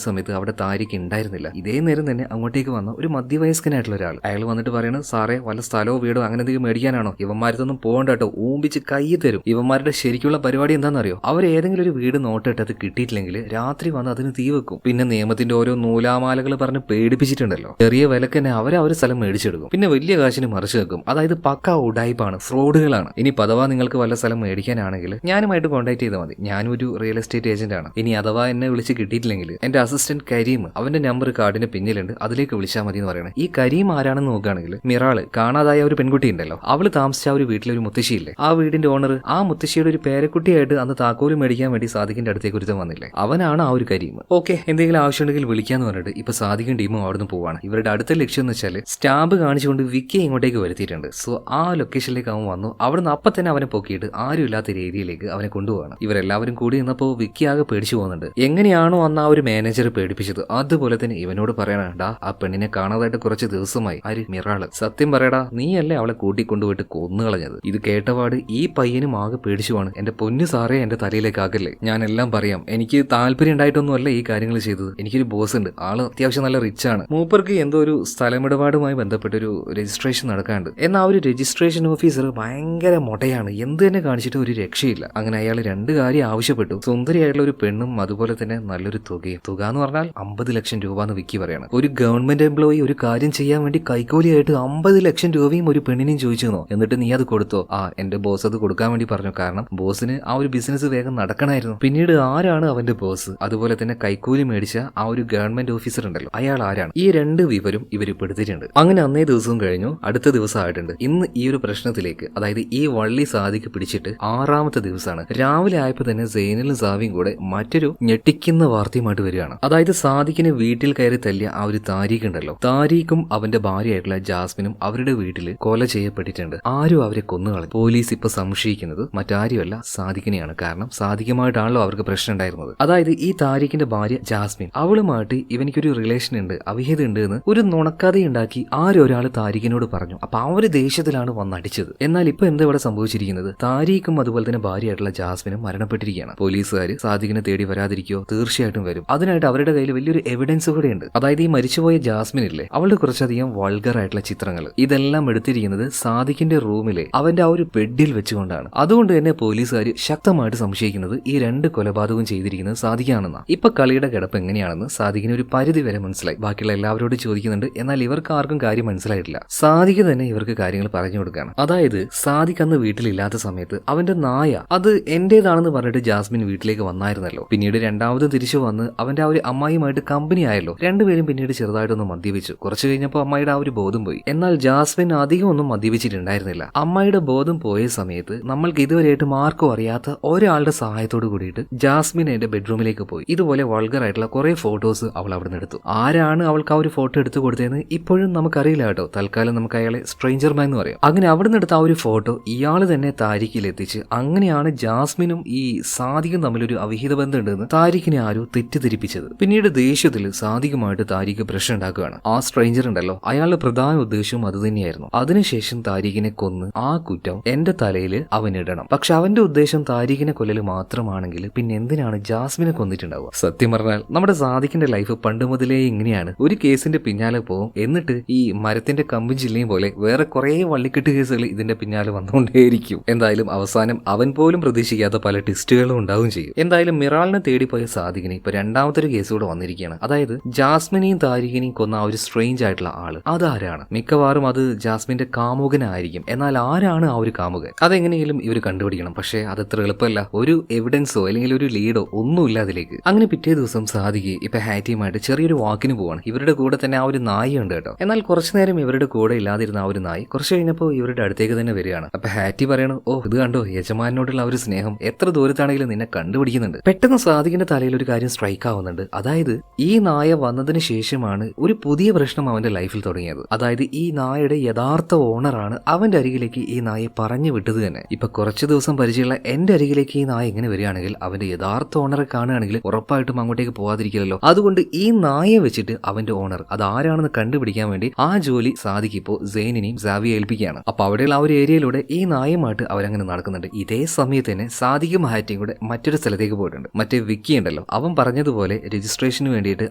A: സമയത്ത് അവിടെ താരീഖ് ഉണ്ടായിരുന്നില്ല. ഇതേ നേരം തന്നെ അങ്ങോട്ടേക്ക് വന്ന ഒരു മധ്യവയസ്കനായിട്ടുള്ള ഒരാൾ. അയാൾ വന്നിട്ട് പറയുന്നത്, സാറേ വല്ല സ്ഥലമോ വീടോ അങ്ങനെ എന്തെങ്കിലും മേടിക്കാനാണോ? ഇവന്മാരത്തൊന്നും പോകണ്ട കേട്ടോ, ഊമ്പിച്ച് കൈ തരും. ഇവന്മാരുടെ ശരിക്കുള്ള പരിപാടി എന്താണെന്നറിയോ? അവർ ഏതെങ്കിലും ഒരു വീട് നോട്ടിട്ട് അത് കിട്ടിയിട്ടില്ലെങ്കിൽ രാത്രി വന്ന് അതിന് തീ വെക്കും. പിന്നെ നിയമത്തിന്റെ ഓരോ നൂലാമാലകൾ പറഞ്ഞ് പേടിപ്പിച്ചിട്ടുണ്ടല്ലോ. ചെറിയ വിലക്ക് തന്നെ അവരൊരു സ്ഥലം മേടിച്ചെടുക്കും, പിന്നെ വലിയ കാശിന് മറിച്ചു വെക്കും. അതായത് പക്ക ഉഡായിപ്പാണ്, ഫ്രോഡുകളാണ്. ഇനി പദവാ നിങ്ങൾക്ക് വല്ല സ്ഥലം മേടിക്കാനാണെങ്കിൽ ഞാനുമായിട്ട് കോൺടാക്ട് ചെയ്താൽ മതി. ഞാനും ഒരു റിയൽ എസ്റ്റേറ്റ് ഏജന്റ് ആണ്. ഇനി അഥവാ എന്നെ വിളിച്ച് കിട്ടിയിട്ടില്ലെങ്കിൽ എന്റെ അസിസ്റ്റന്റ് കരീം, അവന്റെ നമ്പർ കാർഡിന് പിന്നിലുണ്ട്, അതിലേക്ക് വിളിച്ചാൽ മതി എന്ന് പറയണേ. ഈ കരീം ആരാണെന്ന് നോക്കുകയാണെങ്കിൽ മിറാള്, കാണാതായ ഒരു പെൺകുട്ടി ഉണ്ടല്ലോ, അവള് താമസിച്ച ഒരു വീട്ടിലൊരു മുത്തശ്ശിയില്ലേ, ആ വീടിന്റെ ഓണർ ആ മുത്തശ്ശിയുടെ ഒരു പേരക്കുട്ടിയായിട്ട് അന്ന് താക്കോല് മേടിക്കാൻ വേണ്ടി സാദിഖിന്റെ അടുത്തേക്ക് ഒരുത്തം വന്നില്ലേ, അവനാണ് ആ ഒരു കരീം. ഓക്കെ, എന്തെങ്കിലും ആവശ്യമുണ്ടെങ്കിൽ വിളിക്കാന്ന് പറഞ്ഞിട്ട് ഇപ്പൊ സാദിഖും ടീമും അവിടുന്ന് പോവാണ്. ഇവരുടെ അടുത്ത ലക്ഷ്യം എന്ന് വെച്ചാൽ സ്റ്റാമ്പ് കാണിച്ചുകൊണ്ട് വിക്കി ഇങ്ങോട്ടേക്ക് വരുത്തിയിട്ടുണ്ട്. സോ ആ ലൊക്കേഷനിലേക്ക് അവൻ വന്നു. അവിടുന്ന് അപ്പൊ തന്നെ അവനെ പൊക്കിയിട്ട് ആരും ഇല്ലാത്ത ഒരു ഏരിയയിലേക്ക് അവനെ കൊണ്ടുപോകണം. ഇവരെല്ലാവരും കൂടി നിന്നപ്പോൾ വിക്കി ആകെ പേടിച്ചു പോകുന്നുണ്ട്. എങ്ങനെയാണോ അന്ന് ആ ഒരു മാനേജർ പേടിപ്പിച്ചത് അതുപോലെ തന്നെ ഇവനോട് പറയണടാ, ആ പെണ്ണിനെ കാണാതായിട്ട് കുറച്ച് ദിവസമായി. ആര്? മിറാള്. സത്യം പറയടാ, നീയല്ലേ അവളെ കൂട്ടിക്കൊണ്ടുപോയിട്ട് കൊന്നുകളഞ്ഞത്? ഇത് കേട്ടപാട് ഈ പയ്യനും ആകെ പേടിച്ചുവാണ്. എന്റെ പൊന്നു സാറേ, എന്റെ തലയിലേക്ക് ആകല്ലേ, ഞാൻ എല്ലാം പറയാം. എനിക്ക് താല്പര്യം ഉണ്ടായിട്ടൊന്നുമല്ല ഈ കാര്യങ്ങൾ ചെയ്തത്. എനിക്കൊരു ബോസ് ഉണ്ട്, ആള് അത്യാവശ്യം നല്ല റിച്ച് ആണ്. മൂപ്പർക്ക് എന്തോ ഒരു സ്ഥലമിടപാടുമായി ബന്ധപ്പെട്ടൊരു രജിസ്ട്രേഷൻ നടക്കാണ്ട്. എന്നാൽ ആ ഒരു രജിസ്ട്രേഷൻ ഓഫീസർ ഭയങ്കര മൊട്ടയാണ്, എന്ത് തന്നെ കാണിച്ചിട്ട് ഒരു രക്ഷയില്ല. അങ്ങനെ അയാൾ 2 കാര്യം ആവശ്യപ്പെട്ടു. സുന്ദരിയായിട്ടുള്ള ഒരു പെണ്ണും അതുപോലെ തന്നെ നല്ലൊരു തുകയും. തുക എന്ന് പറഞ്ഞാൽ 50 ലക്ഷം രൂപ എന്ന് വിക്കി പറയാണ്. ഒരു ഗവൺമെന്റ് എംപ്ലോയി ഒരു കാര്യം ചെയ്യാൻ വേണ്ടി കൈക്കൂലിയായിട്ട് 50 ലക്ഷം രൂപയും ഒരു പെണ്ണിനെയും ചോദിച്ചെന്നോ? എന്നിട്ട് നീ അത് കൊടുത്തോ? ആ, എന്റെ ബോസ് അത് കൊടുക്കാൻ വേണ്ടി പറഞ്ഞു. കാരണം ബോസിന് ആ ഒരു ബിസിനസ് വേഗം നടക്കണമായിരുന്നു. പിന്നീട് ആരാണ് അവന്റെ ബോസ്, അതുപോലെ തന്നെ കൈക്കൂലി മേടിച്ച ആ ഒരു ഗവൺമെന്റ് ഓഫീസർ ഉണ്ടല്ലോ, അയാൾ ആരാണ്? ഈ 2 വിവരം ഇവർ പെടുത്തിയിട്ടുണ്ട്. അങ്ങനെ അന്നേ ദിവസവും കഴിഞ്ഞു, അടുത്ത ദിവസം ആയിട്ടുണ്ട്. ഇന്ന് ഈ ഒരു പ്രശ്നത്തിലേക്ക്, അതായത് ഈ വള്ളി സാദിഖ് പിടിച്ചിട്ട് 6ാമത്തെ ദിവസമാണ്. രാവിലെ ആയപ്പോൾ തന്നെ സൈനുലും സാവിയും കൂടെ മറ്റൊരു ഞെട്ടിക്കുന്ന വാർത്തയുമായിട്ട് വരികയാണ്. അതായത് സാദിഖിന് വീട്ടിൽ കയറി തല്ലിയ ആ ഒരു താരീഖ് ഉണ്ടല്ലോ, താരീഖും അവന്റെ ഭാര്യയായിട്ടുള്ള ജാസ്മിനും അവരുടെ വീട്ടിൽ കൊല ചെയ്യപ്പെട്ടിട്ടുണ്ട്. ആരും അവരെ കൊന്നുകളഞ്ഞു. പോലീസ് ഇപ്പൊ സംശയിക്കുന്നത് മറ്റാരുമല്ല സാദിഖിനെയാണ്. കാരണം സാദിഖുമായിട്ടാണല്ലോ അവർക്ക് പ്രശ്നം ഉണ്ടായിരുന്നത്. അതായത് ഈ താരീഖിന്റെ ഭാര്യ ജാസ്മിൻ, അവളുമായിട്ട് ഇവനിക്കൊരു റിലേഷൻ ഉണ്ട്, അവിഹിത ഉണ്ട് എന്ന് ഒരു നുണക്കഥയുണ്ടാക്കി ആരൊരാൾ താരീഖിനോട് പറഞ്ഞു. അപ്പൊ ആ ഒരു ദേഷ്യത്തിലാണ് വന്നടിച്ചത്. എന്നാൽ ഇപ്പൊ എന്താ ഇവിടെ സംഭവിച്ചിരിക്കുന്നത്? താരീഖും അതുപോലെ തന്നെ ഭാര്യയായിട്ടുള്ള ജാസ്മിനും മരണപ്പെട്ടിരിക്കുകയാണ്. പോലീസുകാർ സാദിഖിനെ തേടി വരാതിരിക്കോ? തീർച്ചയായിട്ടും വരും. അതിനായിട്ട് അവരുടെ കയ്യിൽ വലിയൊരു എവിഡൻസ് കൂടെ ഉണ്ട്. അതായത് ഈ മരിച്ചുപോയ ജാസ്മിൻ ഇല്ലേ, അവളുടെ കുറച്ചധികം വൾഗർ ആയിട്ടുള്ള ചിത്രങ്ങൾ ഇതെല്ലാം എടുത്തിരിക്കുന്നത് സാദിഖിന്റെ റൂമിലെ അവന്റെ ആ ഒരു ബെഡിൽ വെച്ചുകൊണ്ടാണ്. അതുകൊണ്ട് തന്നെ പോലീസുകാർ ശക്തമായിട്ട് സംശയിക്കുന്നത് ഈ 2 കൊലപാതകവും ചെയ്തിരിക്കുന്നത് സാദിഖാണെന്നാ. ഇപ്പൊ കളിയുടെ കിടപ്പ് എങ്ങനെയാണെന്ന് സാദിഖിന് ഒരു പരിധി വരെ മനസ്സിലായി. ബാക്കിയുള്ള എല്ലാവരോടും ചോദിക്കുന്നുണ്ട്, എന്നാൽ ഇവർക്ക് ആർക്കും കാര്യം മനസ്സിലായിട്ടില്ല. സാദിഖ് തന്നെ ഇവർക്ക് കാര്യങ്ങൾ പറഞ്ഞു കൊടുക്കുകയാണ്. അതായത് സാദിഖ് അന്ന് വീട്ടിലില്ലാത്ത സമയത്ത് അവന്റെ നായ അത് എന്റേതാണെന്ന് പറഞ്ഞിട്ട് ജാസ്മിൻ വീട്ടിലേക്ക് വന്നായിരുന്നല്ലോ. പിന്നീട് 2ാമതും തിരിച്ചു വന്ന് അവന്റെ ആ ഒരു അമ്മായിയുമായിട്ട് കമ്പനി ആയല്ലോ. 2 പേരും പിന്നീട് ചെറുതായിട്ടൊന്ന് മദ്യപിച്ചു. കുറച്ചു കഴിഞ്ഞപ്പോൾ അമ്മായിയുടെ ആ ഒരു ബോധം പോയി. എന്നാൽ ജാസ്മിൻ അധികം ഒന്നും മദ്യപിച്ചിട്ടുണ്ടായിരുന്നില്ല. അമ്മായിയുടെ ബോധം പോയ സമയത്ത് നമ്മൾക്ക് ഇതുവരെയായിട്ടും ആർക്കും അറിയാത്ത ഒരാളുടെ സഹായത്തോട് കൂടിയിട്ട് ജാസ്മിൻ എന്റെ ബെഡ്റൂമിലേക്ക് പോയി. ഇതുപോലെ വൾഗർ ആയിട്ടുള്ള കുറെ ഫോട്ടോസ് അവൾ അവിടെ നിന്ന് എടുത്തു. ആരാണ് അവൾക്ക് ആ ഒരു ഫോട്ടോ എടുത്തു കൊടുത്തതെന്ന് ഇപ്പോഴും നമുക്കറിയില്ല കേട്ടോ. തൽക്കാലം നമുക്ക് അയാളെ സ്ട്രേഞ്ചർ മാൻ എന്ന് പറയാം. അങ്ങനെ അവിടെ നിന്ന് എടുത്ത ആ ഒരു ഫോട്ടോ ഇയാൾ തന്നെ താരീഖിൽ എത്തിച്ച് അങ്ങനെയാണ് ജാസ്മിനും ഈ ഈ സാദിഖും തമ്മിലൊരു അവിഹിത ബന്ധമുണ്ടെന്ന് താരിഖിനെ ആരോ തെറ്റിദ്ധരിപ്പിച്ചത്. പിന്നീട് ദേഷ്യത്തിൽ സാദിഖുമായിട്ട് താരിഖ് പ്രശ്നം ഉണ്ടാക്കുകയാണ്. ആ സ്ട്രേഞ്ചർ ഉണ്ടല്ലോ, അയാളുടെ പ്രധാന ഉദ്ദേശവും അത് തന്നെയായിരുന്നു. അതിനുശേഷം താരിഖിനെ കൊന്ന് ആ കുറ്റം എന്റെ തലയിൽ അവനിടണം. പക്ഷെ അവന്റെ ഉദ്ദേശം താരിഖിനെ കൊല്ലൽ മാത്രമാണെങ്കിൽ പിന്നെ എന്തിനാണ് ജാസ്മിനെ കൊന്നിട്ടുണ്ടാവുക? സത്യം പറഞ്ഞാൽ നമ്മുടെ സാദിഖിന്റെ ലൈഫ് പണ്ട് മുതലേ ഇങ്ങനെയാണ്. ഒരു കേസിന്റെ പിന്നാലെ പോകും, എന്നിട്ട് ഈ മരത്തിന്റെ കമ്പും ജില്ലയും പോലെ വേറെ കുറെ വള്ളിക്കെട്ട് കേസുകൾ ഇതിന്റെ പിന്നാലെ വന്നുകൊണ്ടേയിരിക്കും. എന്തായാലും അവസാനം അവൻ പോലും പ്രതീക്ഷിക്കാത്ത പല ട്വിസ്റ്റുകളും ഉണ്ടാവും ചെയ്യും. എന്തായാലും മിറാളിനെ തേടിപ്പോയ സാദിഖിന് ഇപ്പൊ രണ്ടാമത്തെ കേസ് കൂടെ വന്നിരിക്കുകയാണ്. അതായത് ജാസ്മിനെയും താരിഖിനെയും കൊന്ന ആ ഒരു സ്ട്രേഞ്ച് ആയിട്ടുള്ള ആള് അതാരാണ്? മിക്കവാറും അത് ജാസ്മിന്റെ കാമുകനായിരിക്കും. എന്നാൽ ആരാണ് ആ ഒരു കാമുകൻ? അതെങ്ങനെയെങ്കിലും ഇവർ കണ്ടുപിടിക്കണം. പക്ഷേ അതത്ര എളുപ്പമല്ല. ഒരു എവിഡൻസോ അല്ലെങ്കിൽ ഒരു ലീഡോ ഒന്നുമില്ല അതിലേക്ക്. അങ്ങനെ പിറ്റേ ദിവസം സാദിഖ് ഇപ്പൊ ഹാറ്റിയുമായിട്ട് ചെറിയൊരു വാക്കിന് പോവാണ്. ഇവരുടെ കൂടെ തന്നെ ആ ഒരു നായി ഉണ്ട് കേട്ടോ. എന്നാൽ കുറച്ചു നേരം ഇവരുടെ കൂടെ ഇല്ലാതിരുന്ന ആ ഒരു നായി കുറച്ച് കഴിഞ്ഞപ്പോൾ ഇവരുടെ അടുത്തേക്ക് തന്നെ വരികയാണ്. അപ്പൊ ഹാറ്റി പറയണു, ഓ ഇത് കണ്ടോ, യജമാനോടുള്ള ആ ഒരു സ്നേഹം എത്ര ദൂരത്താണെങ്കിലും നിന്നെ കണ്ടുപിടിക്കുന്നുണ്ട്. പെട്ടെന്ന് സാദിഖിന്റെ തലയിൽ ഒരു കാര്യം സ്ട്രൈക്ക് ആവുന്നുണ്ട്. അതായത് ഈ നായ വന്നതിന് ശേഷമാണ് ഒരു പുതിയ പ്രശ്നം അവന്റെ ലൈഫിൽ തുടങ്ങിയത്. അതായത് ഈ നായയുടെ യഥാർത്ഥ ഓണറാണ് അവന്റെ അരികിലേക്ക് ഈ നായെ പറഞ്ഞു വിട്ടത് തന്നെ. ഇപ്പൊ കുറച്ചു ദിവസം പരിചയമുള്ള എന്റെ അരികിലേക്ക് ഈ നായ ഇങ്ങനെ വരികയാണെങ്കിൽ അവന്റെ യഥാർത്ഥ ഓണറെ കാണുകയാണെങ്കിൽ ഉറപ്പായിട്ടും അങ്ങോട്ടേക്ക് പോകാതിരിക്കില്ലല്ലോ. അതുകൊണ്ട് ഈ നായെ വെച്ചിട്ട് അവന്റെ ഓണർ അതാരാണെന്ന് കണ്ടുപിടിക്കാൻ വേണ്ടി ആ ജോലി സാദിഖ് ഇപ്പോ സെയിനിനെയും സാവിയെ ഏൽപ്പിക്കുകയാണ്. അപ്പൊ അവിടെയുള്ള ആ ഒരു ഏരിയയിലൂടെ ഈ നായുമായിട്ട് അവരങ്ങനെ നടക്കുന്നുണ്ട്. ഇതേ സമയത്ത് തന്നെ സാദിഖും ഹാറ്റിയും കൂടെ മറ്റൊരു സ്ഥലത്തേക്ക് പോയിട്ടുണ്ട്. മറ്റേ വിക്കി ഉണ്ടല്ലോ, അവൻ പറഞ്ഞതുപോലെ രജിസ്ട്രേഷന് വേണ്ടിയിട്ട്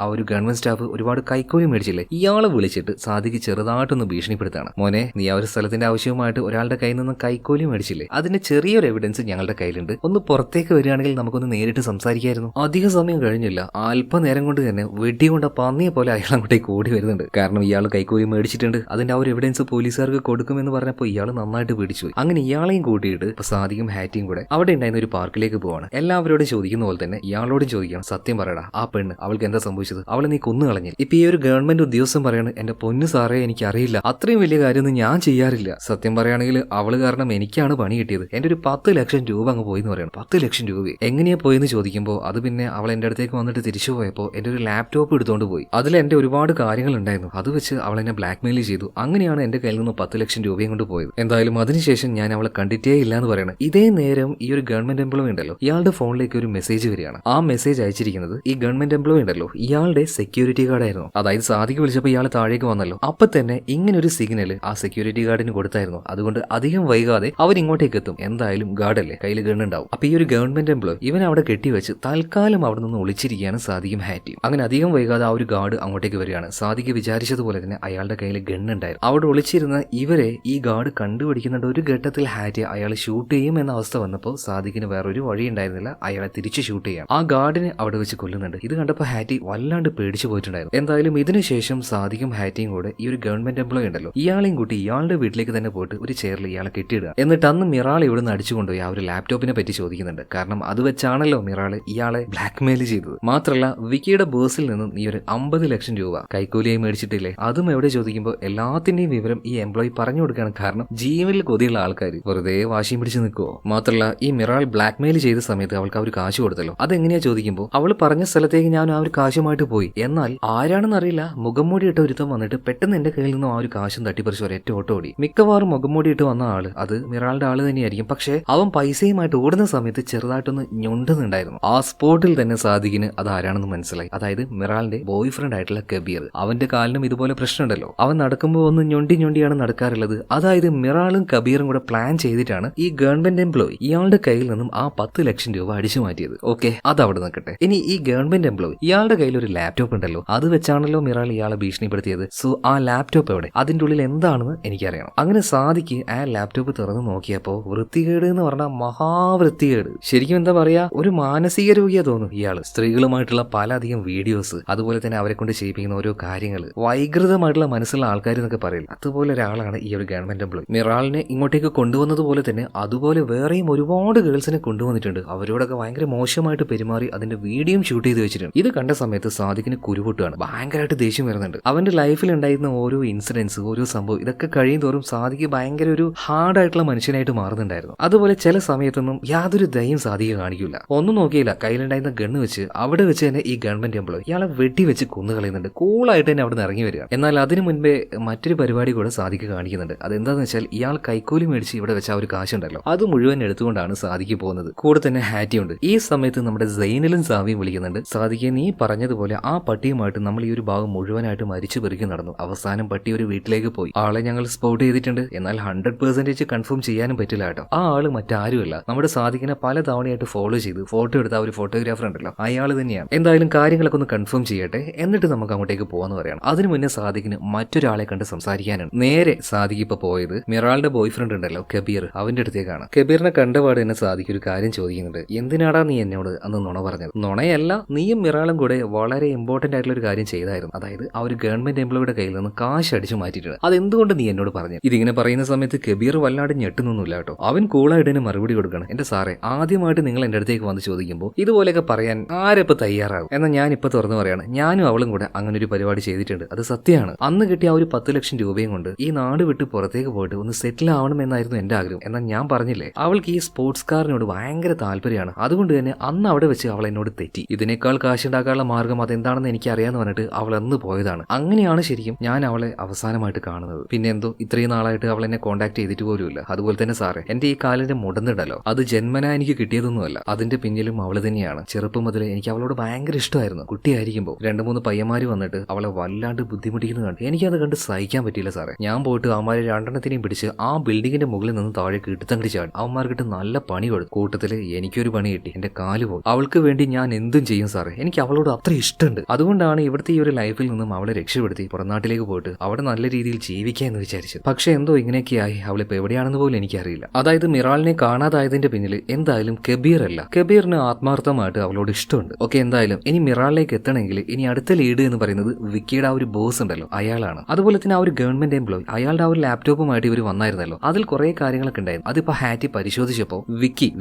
A: ആ ഒരു ഗവൺമെന്റ് സ്റ്റാഫ് ഒരുപാട് കൈക്കൂലി മേടിച്ചില്ലേ, ഇയാളെ വിളിച്ചിട്ട് സാദിഖ് ചെറുതായിട്ടൊന്ന് ഭീഷണിപ്പെടുത്താണ്. മോനെ, നീ ആ ഒരു സ്ഥലത്തിന്റെ ആവശ്യവുമായിട്ട് ഒരാളുടെ കയ്യിൽ നിന്ന് കൈക്കൂലി മേടിച്ചില്ലേ, അതിന്റെ ചെറിയൊരു എവിഡൻസ് ഞങ്ങളുടെ കയ്യിലുണ്ട്. ഒന്ന് പുറത്തേക്ക് വരികയാണെങ്കിൽ നമുക്കൊന്ന് നേരിട്ട് സംസാരിക്കായിരുന്നു. അധിക സമയം കഴിഞ്ഞില്ല, അല്പനേരം കൊണ്ട് തന്നെ വെടികൊണ്ട പന്നിയെ പോലെ അയാൾ അങ്ങോട്ടേക്ക് കൂടി വരുന്നുണ്ട്. കാരണം ഇയാൾ കൈക്കൂലി മേടിച്ചിട്ടുണ്ട്. അതിന്റെ ആ ഒരു എവിഡൻസ് പോലീസുകാർക്ക് കൊടുക്കുമെന്ന് പറഞ്ഞപ്പോൾ ഇയാൾ നന്നായിട്ട് പിടിച്ചു. അങ്ങനെ ഇയാളെയും കൂട്ടിയിട്ട് ഇപ്പൊ സാദിഖും ഹാറ്റിയും കൂടെ അവിടെ ഉണ്ടായിരുന്ന ഒരു പാർക്കിലേക്ക് പോവാണ്. എല്ലാവരോടും ചോദിക്കുന്ന പോലെ തന്നെ ഇയാളോടും ചോദിക്കണം, സത്യം പറയടാ, ആ പെണ്ണ് അവൾക്ക് എന്താ സംഭവിച്ചത്? അവളെ നീ കൊന്നു കളഞ്ഞില്ല. ഇപ്പൊ ഈ ഒരു ഗവൺമെന്റ് ഉദ്യോഗസ്ഥൻ പറയാണ്, എന്റെ പൊന്നു സാറേ, എനിക്ക് അറിയില്ല, അത്രയും വലിയ കാര്യമൊന്നും ഞാൻ ചെയ്യാറില്ല. സത്യം പറയുകയാണെങ്കിൽ അവള് കാരണം എനിക്കാണ് പണി കിട്ടിയത്. എന്റെ ഒരു 10 ലക്ഷം രൂപ അങ്ങ് പോയിന്ന് പറയണം. 10 ലക്ഷം രൂപ എങ്ങനെയാ പോയെന്ന് ചോദിക്കുമ്പോൾ അത് പിന്നെ അവൾ എന്റെ അടുത്തേക്ക് വന്നിട്ട് തിരിച്ചു പോയപ്പോൾ എന്റെ ഒരു ലാപ്ടോപ്പ് എടുത്തോണ്ട് പോയി. അതിൽ എന്റെ ഒരുപാട് കാര്യങ്ങൾ ഉണ്ടായിരുന്നു. അത് വെച്ച് അവൾ എന്നെ ബ്ലാക്ക്മെയിൽ ചെയ്തു. അങ്ങനെയാണ് എന്റെ കയ്യിൽ നിന്ന് 10 ലക്ഷം രൂപയും കൊണ്ട് പോയത്. എന്തായാലും അതിനുശേഷം ഞാൻ അവളെ കണ്ടിട്ടേ ഇല്ല എന്ന് പറയണം. ഇതേ നേരം ഈ ഒരു ഗവൺമെന്റ് എംപ്ലോയി ഉണ്ടല്ലോ, ഇയാളുടെ ഫോണിലേക്ക് ഒരു മെസ്സേജ് വരികയാണ്. ആ മെസ്സേജ് അയച്ചിരിക്കുന്നത് ഈ ഗവൺമെന്റ് എംപ്ലോയി ഉണ്ടല്ലോ, ഇയാളുടെ സെക്യൂരിറ്റി ഗാർഡ് ആയിരുന്നു. അതായത് സാദിഖ് വിളിച്ചപ്പോൾ ഇയാൾ താഴേക്ക് വന്നല്ലോ, അപ്പൊ തന്നെ ഇങ്ങനെ ഒരു സിഗ്നൽ ആ സെക്യൂരിറ്റി ഗാർഡിന് കൊടുത്തായിരുന്നു. അതുകൊണ്ട് അധികം വൈകാതെ അവർ ഇങ്ങോട്ടേക്ക് എത്തും. എന്തായാലും ഗാർഡല്ലേ, കയ്യിൽ ഗൺ ഉണ്ടാവും. അപ്പൊ ഈ ഒരു ഗവൺമെന്റ് എംപ്ലോയി ഇവൻ അവിടെ കെട്ടിവെച്ച് തൽക്കാലം അവിടെ നിന്ന് ഒളിച്ചിരിക്കുകയാണ് സാദിഖും ഹാറ്റിയും. അങ്ങനെ അധികം വൈകാതെ ആ ഒരു ഗാർഡ് അങ്ങോട്ടേക്ക് വരികയാണ്. സാദിഖ് വിചാരിച്ചതുപോലെ തന്നെ അയാളുടെ കയ്യിൽ ഗണ്ണുണ്ടായിരുന്നു. അവിടെ ഒളിച്ചിരുന്ന ഇവരെ ഈ ഗാർഡ് കണ്ടുപിടിക്കുന്നുണ്ട്. ഒരു ഘട്ടത്തിൽ ഹാറ്റി അയാൾ ഷൂട്ട് ചെയ്യും എന്ന അവസ്ഥ വന്നപ്പോൾ സാദിഖിന് വേറൊരു വഴി ഉണ്ടായിരുന്നില്ല, അയാളെ തിരിച്ച് ഷൂട്ട് ചെയ്യാം. ആ ഗാർഡിനെ അവിടെ വെച്ച് കൊല്ലുന്നുണ്ട്. ഇത് കണ്ടപ്പോൾ ഹാറ്റി വല്ലാണ്ട് പേടിച്ചു പോയിട്ടുണ്ടായിരുന്നു. എന്തായാലും ഇതിനുശേഷം സാദിഖും ഹാറ്റിയും കൂടെ ഈ ഒരു ഗവൺമെന്റ് എംപ്ലോയി ഉണ്ടല്ലോ, ഇയാളെയും കൂട്ടി ഇയാളുടെ വീട്ടിലേക്ക് തന്നെ പോയിട്ട് ഒരു ചെയറിൽ ഇയാളെ കെട്ടിയിടുക. എന്നിട്ട് അന്ന് മിറാൾ ഇവിടുന്ന് അടിച്ചുകൊണ്ടുപോയി ആ ഒരു ലാപ്ടോപ്പിനെ പറ്റി ചോദിക്കുന്നുണ്ട്. കാരണം അത് വെച്ചാണല്ലോ മിറാള് ഇയാളെ ബ്ലാക്ക്മെയിൽ ചെയ്തത്. മാത്രമല്ല വിക്കിയുടെ ബേഴ്സിൽ നിന്നും ഈ ഒരു 50 ലക്ഷം രൂപ കൈക്കൂലിയായി മേടിച്ചിട്ടില്ലേ, അതും എവിടെ ചോദിക്കുമ്പോൾ എല്ലാത്തിന്റെയും വിവരം ഈ എംപ്ലോയി പറഞ്ഞു കൊടുക്കുകയാണ്. കാരണം ജീവനിൽ കൊതിയുള്ള ആൾക്കാർ വെറുതെ വാശിയും പിടിച്ച് നിൽക്കുവോ? മാത്രമല്ല ഈ മിറാൾ ബ്ലാക്ക്മെയിൽ ചെയ്ത സമയത്ത് അവൾക്ക് ആ ഒരു കാശ് കൊടുത്തല്ലോ, അതെങ്ങനെയാ ചോദിക്കുമ്പോൾ അവൾ പറഞ്ഞ സ്ഥലത്തേക്ക് ഞാൻ ആ ഒരു കാശുമായിട്ട് പോയി. എന്നാൽ ആരാണെന്ന് അറിയില്ല, മുഖംമൂടി ഇട്ട ഒരുത്തം വന്നിട്ട് പെട്ടെന്ന് എന്റെ കയ്യിൽ നിന്നും ആ ഒരു കാശും തട്ടിപ്പറിച്ച് ഒരൊറ്റ ഓട്ടം ഓടി. മിക്കവാറും മുഖംമൂടി ഇട്ട് വന്ന ആള് അത് മിറാളുടെ ആള് തന്നെയായിരിക്കും. പക്ഷെ അവൻ പൈസയുമായിട്ട് ഓടുന്ന സമയത്ത് ചെറുതായിട്ടൊന്ന് ഞൊണ്ടുന്നുണ്ടായിരുന്നു. ആ സ്പോട്ടിൽ തന്നെ സാദിഖിന് അത് ആരാണെന്ന് മനസ്സിലായി. അതായത് മിറാളിന്റെ ബോയ് ഫ്രണ്ട് ആയിട്ടുള്ള കബീർ. അവന്റെ കാലിനും ഇതുപോലെ പ്രശ്നമുണ്ടല്ലോ, അവൻ നടക്കുമ്പോൾ ഒന്ന് ഞൊണ്ടിയാണ് നടക്കാറുള്ളത്. അതായത് മിറാളും കബീറും കൂടെ പ്ലാൻ ചെയ്തിട്ടാണ് ഈ ഗവൺമെന്റ് എംപ്ലോയി ഇയാളുടെ കയ്യിൽ നിന്നും ആ 10 ലക്ഷം രൂപ അടിച്ചു മാറ്റിയത്. ഓക്കെ, അത് അവിടെ നിൽക്കട്ടെ. ഇനി ഈ ഗവൺമെന്റ് എംപ്ലോയി ഇയാളുടെ കയ്യിൽ ഒരു ലാപ്ടോപ്പ് ഉണ്ടല്ലോ, അത് വെച്ചാണല്ലോ മിറാൾ ഇയാളെ ഭീഷണിപ്പെടുത്തിയത്. സോ ആ ലാപ്ടോപ്പ് എവിടെ? അതിന്റെ ഉള്ളിൽ എന്താണെന്ന് എനിക്കറിയണം. അങ്ങനെ സാദിഖ് ആ ലാപ്ടോപ്പ് തുറന്നു നോക്കിയപ്പോ വൃത്തികേട് എന്ന് പറഞ്ഞാൽ മഹാവൃത്തികേട്. ശരിക്കും എന്താ പറയാ, ഒരു മാനസിക രോഗിയാ തോന്നും ഇയാള്. സ്ത്രീകളുമായിട്ടുള്ള പലധികം വീഡിയോസ്, അതുപോലെ തന്നെ അവരെ കൊണ്ട് ചെയ്യിപ്പിക്കുന്ന ഓരോ കാര്യങ്ങൾ, വൈകൃതമായിട്ടുള്ള മനസ്സുള്ള ആൾക്കാർ എന്നൊക്കെ പറയില്ല, അതുപോലെ ഒരാളാണ് ഈ ഒരു ഗവൺമെന്റ് എംപ്ലോയി. മിറാളിനെ ഇങ്ങോട്ടേക്ക് കൊണ്ടുവന്നതുപോലെ തന്നെ അതുപോലെ വേറെയും ഒരുപാട് ഗേൾസിനെ കൊണ്ടുവന്നിട്ടുണ്ട്. അവരോടൊക്കെ ഭയങ്കര മോശമായിട്ട് പെരുമാറി അതിന്റെ വീഡിയോ ഷൂട്ട് ചെയ്ത് വെച്ചിട്ടുണ്ട്. ഇത് കണ്ട സമയത്ത് സാദിഖിന് കുരുപൊട്ടുകയാണ്, ഭയങ്കരമായിട്ട് ദേഷ്യം വരുന്നുണ്ട്. അവന്റെ ലൈഫിൽ ഉണ്ടായിരുന്ന ഓരോ ഇൻസിഡൻസ്, ഓരോ സംഭവം, ഇതൊക്കെ കഴിയും തോറും സാദിഖ് ഭയങ്കര ഒരു ഹാർഡായിട്ടുള്ള മനുഷ്യനായിട്ട് മാറുന്നുണ്ടായിരുന്നു. അതുപോലെ ചില സമയത്തൊന്നും യാതൊരു ദയം സാദിഖ് കാണിക്കില്ല. ഒന്നും നോക്കിയില്ല, കയ്യിലുണ്ടായിരുന്ന ഗണ്ണ് വെച്ച് അവിടെ വെച്ച് തന്നെ ഈ ഗവൺമെന്റ് എംപ്ലോയി ഇയാളെ വെട്ടി വെച്ച് കൊന്നു കളയുന്നുണ്ട്. കൂളായിട്ട് തന്നെ അവിടെ നിന്ന് ഇറങ്ങി വരിക. എന്നാൽ അതിനു മുൻപേ മറ്റൊരു പരിപാടി കൂടെ സാദിഖ് കാണിക്കുന്നുണ്ട്. അതെന്താന്ന് വെച്ചാൽ ഇയാൾ കൈക്കൂലി മേടിച്ച് ഇവിടെ വെച്ച ആ ഒരു കാശുണ്ടല്ലോ, അത് മുഴുവൻ എടുത്തുകൊണ്ടാണ് സാദിഖ് പോകുന്നത്. കൂടെ തന്നെ ഹാറ്റിയുണ്ട്. ഈ സമയത്ത് നമ്മുടെ സൈനലും സാവിയും വിളിക്കുന്നുണ്ട്. സാദിഖെ, നീ പറഞ്ഞതുപോലെ ആ പട്ടിയുമായിട്ട് നമ്മൾ ഈ ഒരു ഭാഗം മുഴുവനായിട്ട് മരിച്ചു പെറുക്കി നടന്നു. അവസാനം പട്ടി ഒരു വീട്ടിലേക്ക് പോയി. ആളെ ഞങ്ങൾ സ്പോട്ട് ചെയ്തിട്ടുണ്ട്. എന്നാൽ 100% കൺഫേം ചെയ്യാനും പറ്റില്ല കേട്ടോ. ആ ആള് മറ്റാരുമല്ല, നമ്മുടെ സാദിഖിനെ പല തവണയായിട്ട് ഫോളോ ചെയ്ത് ഫോട്ടോ എടുത്ത ആ ഒരു ഫോട്ടോഗ്രാഫർ ഉണ്ടല്ലോ, അയാൾ തന്നെയാണ്. എന്തായാലും കാര്യങ്ങളൊക്കെ ഒന്ന് കൺഫേം ചെയ്യട്ടെ, എന്നിട്ട് നമുക്ക് അങ്ങോട്ടേക്ക് പോകാന്ന് പറയണം. അതിനു മുന്നേ സാദിഖിന് മറ്റൊരാളെ കണ്ട് സംസാരിക്കാനാണ്. നേരെ സാദിഖ് ഇപ്പൊ പോയത് മിറാളുടെ ബോയ് ഫ്രണ്ട് ഉണ്ടല്ലോ കബീർ, അവന്റെ അടുത്തേക്കാണ്. കബീറിനെ കണ്ടപാട് തന്നെ സാദിഖ് ഒരു കാര്യം ചോദിക്കുന്നുണ്ട്. എന്തിനാടാ നീ എന്നോട് അന്ന് നുണ പറഞ്ഞത്? നുണയല്ല, നീയും മിറാളും കൂടെ വളരെ ഇമ്പോർട്ടന്റ് ആയിട്ടുള്ള ഒരു കാര്യം ചെയ്തായിരുന്നു. അതായത് ആ ഒരു ഗവൺമെന്റ് എംപ്ലോയിയുടെ കയ്യിൽ നിന്ന് കാശ് അടിച്ചു മാറ്റിയിട്ടുണ്ട്. അതെന്തുകൊണ്ട് നീ എന്നോട് പറഞ്ഞു? ഇതിങ്ങനെ പറയുന്ന സമയത്ത് കബീർ വല്ലാണ്ട് ഞെട്ടുന്നൊന്നുമില്ല കേട്ടോ. അവൻ കൂളായിട്ട് തന്നെ മറുപടി കൊടുക്കണം. എന്റെ സാറേ, ആദ്യമായിട്ട് നിങ്ങൾ എന്റെ അടുത്തേക്ക് വന്ന് ചോദിക്കുമ്പോൾ ഇതുപോലെയൊക്കെ പറയാൻ ആരെപ്പോ തയ്യാറാകും? എന്നാൽ ഞാൻ ഇപ്പൊ തുറന്നു പറയാണ്, ഞാനും അവളും കൂടെ അങ്ങനെ ഒരു പരിപാടി ചെയ്തിട്ടുണ്ട്. അത് സത്യമാണ്. അന്ന് കിട്ടിയ ആ ഒരു 10 ലക്ഷം രൂപയും കൊണ്ട് ഈ നാട് വിട്ട് പുറത്തേക്ക് പോയിട്ട് ഒന്ന് സെറ്റിൽ ആവണമെന്നായിരുന്നു എന്റെ ആഗ്രഹം. എന്നാൽ ഞാൻ പറഞ്ഞില്ലേ, അവൾക്ക് ഈ സ്പോർട്സ് കാറിനോട് ഭയങ്കര താല്പര്യമാണ്. അതുകൊണ്ട് തന്നെ അന്ന് അവിടെ വെച്ച് അവൾ എന്നോട് തെറ്റി. ഇതിനേക്കാൾ കാശുണ്ടാക്കാനുള്ള മാർഗം അതെന്താണെന്ന് എനിക്ക് അറിയാന്ന് പറഞ്ഞിട്ട് അവൾ അന്ന് പോയതാണ്. അങ്ങനെയാണ് ശരിക്കും ഞാൻ അവളെ അവസാനമായിട്ട് കാണുന്നത്. പിന്നെ എന്തോ ഇത്രയും നാളായിട്ട് അവൾ എന്നെ കോൺടാക്ട് ചെയ്തിട്ട് പോലുമില്ല. അതുപോലെ തന്നെ സാറേ, എന്റെ ഈ കാലിന്റെ മുടന്നിടല്ലോ, അത് ജന്മനാ എനിക്ക് കിട്ടിയതൊന്നുമല്ല. അതിന്റെ പിന്നിലും അവള് തന്നെയാണ്. ചെറുപ്പം മുതലേ എനിക്ക് അവളോട് ഭയങ്കര ഇഷ്ടമായിരുന്നു. കുട്ടിയായിരിക്കുമ്പോൾ 2-3 പയ്യന്മാര് വന്നിട്ട് അവളെ വല്ലാണ്ട് ബുദ്ധിമുട്ടിക്കുന്നത് കണ്ട് എനിക്കത് കണ്ട് സഹിക്കാൻ പറ്റിയില്ല സാറേ. ഞാൻ പോയിട്ട് അവന്മാരെ രണ്ടെണ്ണത്തിനെയും പിടിച്ച് ആ ബിൽഡിങ്ങിന്റെ മുകളിൽ നിന്ന് താഴെ കിട്ടുത്തങ്ങടി ചാടി. അവന്മാർക്കിട്ട് നല്ല പണി കൊടുത്തു. കൂട്ടത്തില് എനിക്കൊരു പണി കിട്ടി. എന്റെ കാല് പോയി. അവൾക്ക് വേണ്ടി ഞാൻ എന്തും ചെയ്യും സാറേ. എനിക്ക് അവളോട് അത്ര ഇഷ്ടമുണ്ട്. അതുകൊണ്ടാണ് ഇവിടുത്തെ ഈ ഒരു ലൈഫിൽ നിന്നും അവളെ രക്ഷപ്പെടുത്തി പുറനാട്ടിലേക്ക് പോയിട്ട് അവിടെ നല്ല രീതിയിൽ ജീവിക്കുക എന്ന് വിചാരിച്ചത്. പക്ഷെ എന്തോ ഇങ്ങനെയൊക്കെയായി. അവളിപ്പോ എവിടെയാണെന്ന് പോലും എനിക്കറിയില്ല. അതായത് മിറാളിനെ കാണാതായതിന്റെ പിന്നിൽ എന്തായാലും കബീർ അല്ല, കബീറിന് ആത്മാർത്ഥമായിട്ട് അവളോട് ഇഷ്ടമുണ്ട്. ഓക്കെ, എന്തായാലും ഇനി മിറാളിലേക്ക് എത്തണമെങ്കിൽ ഇനി അടുത്ത ലീഡ് എന്ന് പറയുന്നത് വിക്കിയുടെ ആ ഒരു ബോസ് ഉണ്ടല്ലോ, അയാളാണ്. അതുപോലെ തന്നെ ആ ഒരു ഗവൺമെന്റ് എംപ്ലോയി, അയാളുടെ ആ ഒരു ലാപ്ടോപ്പുമായിട്ട് ഇവർ വന്നായിരുന്നല്ലോ, അതിൽ കുറെ കാര്യങ്ങളൊക്കെ ഉണ്ടായിരുന്നു. അതിപ്പോ ഹാറ്റി പരിശോധിച്ചപ്പോൾ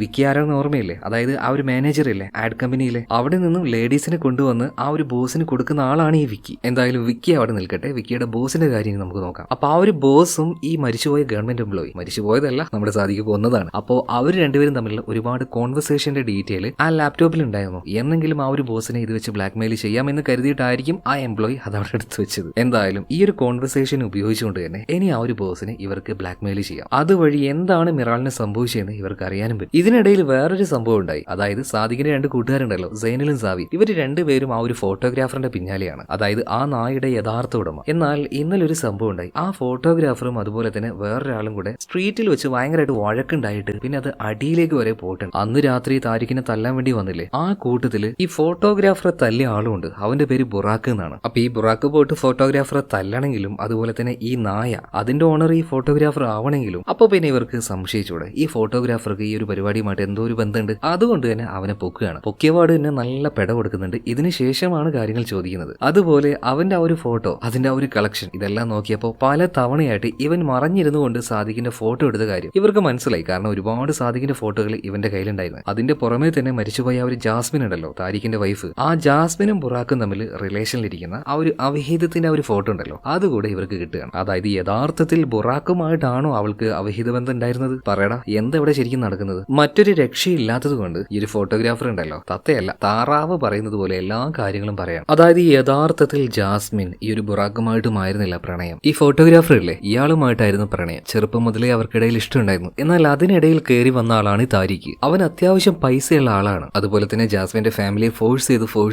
A: വിക്കി ആരാണെന്ന് ഓർമ്മയില്ലേ? അതായത് ആ ഒരു മാനേജർ ഇല്ലേ ആഡ് കമ്പനിയിലെ, അവിടെ നിന്നും ലേഡീസിനെ കൊണ്ടുവന്ന് ആ ഒരു ബോസിന് കൊടുക്കുന്ന ആളാണ് ഈ വിക്കി. എന്തായാലും വിക്കി അവിടെ നിൽക്കട്ടെ, വിക്കിയുടെ ബോസിന്റെ കാര്യം നമുക്ക് നോക്കാം. അപ്പൊ ആ ഒരു ബോസും ഈ മരിച്ചുപോയ ഗവൺമെന്റ് എംപ്ലോയി, മരിച്ചുപോയതല്ല, നമ്മുടെ സാധിക്ക് പോകുന്നതാണ്. അപ്പോൾ അവർ രണ്ടുപേരും തമ്മിൽ ഒരുപാട് കോൺവെർസേഷന്റെ ഡീറ്റെയിൽ ആ ലാപ്ടോപ്പിൽ ഉണ്ടായിരുന്നു. എന്നെങ്കിലും ആ ഒരു ബോസിനെ ഇത് വെച്ച് ബ്ലാക്ക്മെയിൽ ചെയ്യാമെന്ന് കരുതിയിട്ടായിരിക്കും ആ എംപ്ലോയി അതവിടെ എടുത്തു വെച്ചത്. എന്തായാലും ഈ ഒരു കോൺവെർസേഷൻ ഉപയോഗിച്ചുകൊണ്ട് തന്നെ ഇനി ആ ഒരു ബോസിനെ ഇവർക്ക് ബ്ലാക്ക്മെയിൽ ചെയ്യാം. അതുവഴി എന്താണ് മിറാളിന് സംഭവിച്ചതെന്ന് ഇവർക്ക് അറിയാനും പറ്റും. ഇതിനിടയിൽ വേറൊരു സംഭവം ഉണ്ടായി. അതായത് സാദിഖിന്റെ 2 കൂട്ടുകാരുണ്ടല്ലോ, സൈനലും സാവി, ഇവർ രണ്ടുപേരും ആ ഒരു ഫോട്ടോഗ്രാഫറിന്റെ പിന്നാലെയാണ്. അതായത് ആ നായുടെ യഥാർത്ഥ ഉടമ. എന്നാൽ ഇന്നലെ ഒരു സംഭവം ഉണ്ടായി. ആ ഫോട്ടോഗ്രാഫറും അതുപോലെ തന്നെ വേറൊരാളും കൂടെ സ്ട്രീറ്റിൽ വെച്ച് ഭയങ്കരമായിട്ട് വഴക്കുണ്ടായിട്ട് പിന്നെ അത് അടിയിലേക്ക് വരെ പോയിട്ടുണ്ട്. അന്ന് രാത്രി താരിഖിനെ തല്ലാൻ വേണ്ടി വന്നില്ലേ, ആ കൂട്ടത്തില് ഈ ഫോട്ടോഗ്രാഫറെ തല്ലിയ ആളുണ്ട്. അവന്റെ പേര് ബുറാക്ക് എന്നാണ്. അപ്പൊ ഈ ബുറാക്ക് പോയിട്ട് ഫോട്ടോഗ്രാഫറെ തല്ലണമെങ്കിലും അതുപോലെ തന്നെ ഈ നായ അതിന്റെ ഓണർ ഈ ഫോട്ടോഗ്രാഫർ ആവണമെങ്കിലും അപ്പൊ പിന്നെ ഇവർക്ക് സംശയിച്ചൂടെ, ഈ ഫോട്ടോഗ്രാഫർക്ക് ഈ ഒരു പരിപാടിയുമായിട്ട് എന്തോ ഒരു ബന്ധമുണ്ട്. അതുകൊണ്ട് തന്നെ അവനെ പൊക്കുകയാണ്. പൊക്കിയപാട് തന്നെ നല്ല പെട കൊടുക്കുന്നുണ്ട്. ഇതിനുശേഷമാണ് കാര്യങ്ങൾ ചോദിക്കുന്നത്. അതുപോലെ അവന്റെ ആ ഒരു ഫോട്ടോ, അതിന്റെ ആ ഒരു കളക്ഷൻ, ഇതെല്ലാം നോക്കിയപ്പോൾ പല തവണയായിട്ട് ഇവൻ മറഞ്ഞിരുന്നു കൊണ്ട് സാദിഖിന്റെ ഫോട്ടോ എടുത്ത കാര്യം ഇവർക്ക് മനസ്സിലായി. കാരണം ഒരുപാട് സാദിഖിന്റെ ഫോട്ടോകൾ ഇവന്റെ കയ്യിലുണ്ടായിരുന്നു. അതിന്റെ പുറമെ തന്നെ മരിച്ചുപോയ ആ ഒരു ജാസ്മിൻ ഉണ്ടല്ലോ, താരിഖിന്റെ വൈഫ്, ആ ജാസ്മിനും ബുറാക്കും തമ്മിൽ റിലേഷനിലിരിക്കുന്ന ആ ഒരു അവിഹിതത്തിന്റെ ആ ഒരു ഫോട്ടോ ഉണ്ടല്ലോ, അതുകൂടെ ഇവർക്ക് കിട്ടുകയാണ്. അതായത് യഥാർത്ഥത്തിൽ ബുറാക്കുമായിട്ടാണോ അവൾക്ക് അവിഹിത ബന്ധം ഉണ്ടായിരുന്നത്? പറയടാ, എന്തെവിടെ ശരിക്കും നടക്കുന്നത്? മറ്റൊരു രക്ഷയില്ലാത്തത് കൊണ്ട് ഈ ഒരു ഫോട്ടോഗ്രാഫർ ഉണ്ടല്ലോ, തത്തയല്ല താറാവ് പറയുന്നത് പോലെ എല്ലാ കാര്യങ്ങളും പറയാം. അതായത് യഥാർത്ഥത്തിൽ ജാസ്മിൻ ഈ ഒരു ബുറാക്കുമായിട്ടുമായിരുന്നില്ല പ്രണയം. ഈ ഫോട്ടോഗ്രാഫർ ഇല്ലേ, ഇയാളുമായിട്ടായിരുന്നു പ്രണയം. ചെറുപ്പം മുതലേ അവർക്കിടയിൽ ഇഷ്ടമുണ്ടായിരുന്നു. എന്നാൽ അതിനിടയിൽ കയറി വന്ന ആളാണ് താരിഖ്. അവൻ അത്യാവശ്യം പൈസയുള്ള ആളാണ്. അതുപോലെ തന്നെ ജാസ്മിന്റെ ഫാമിലിയെ ഫോഴ്സ്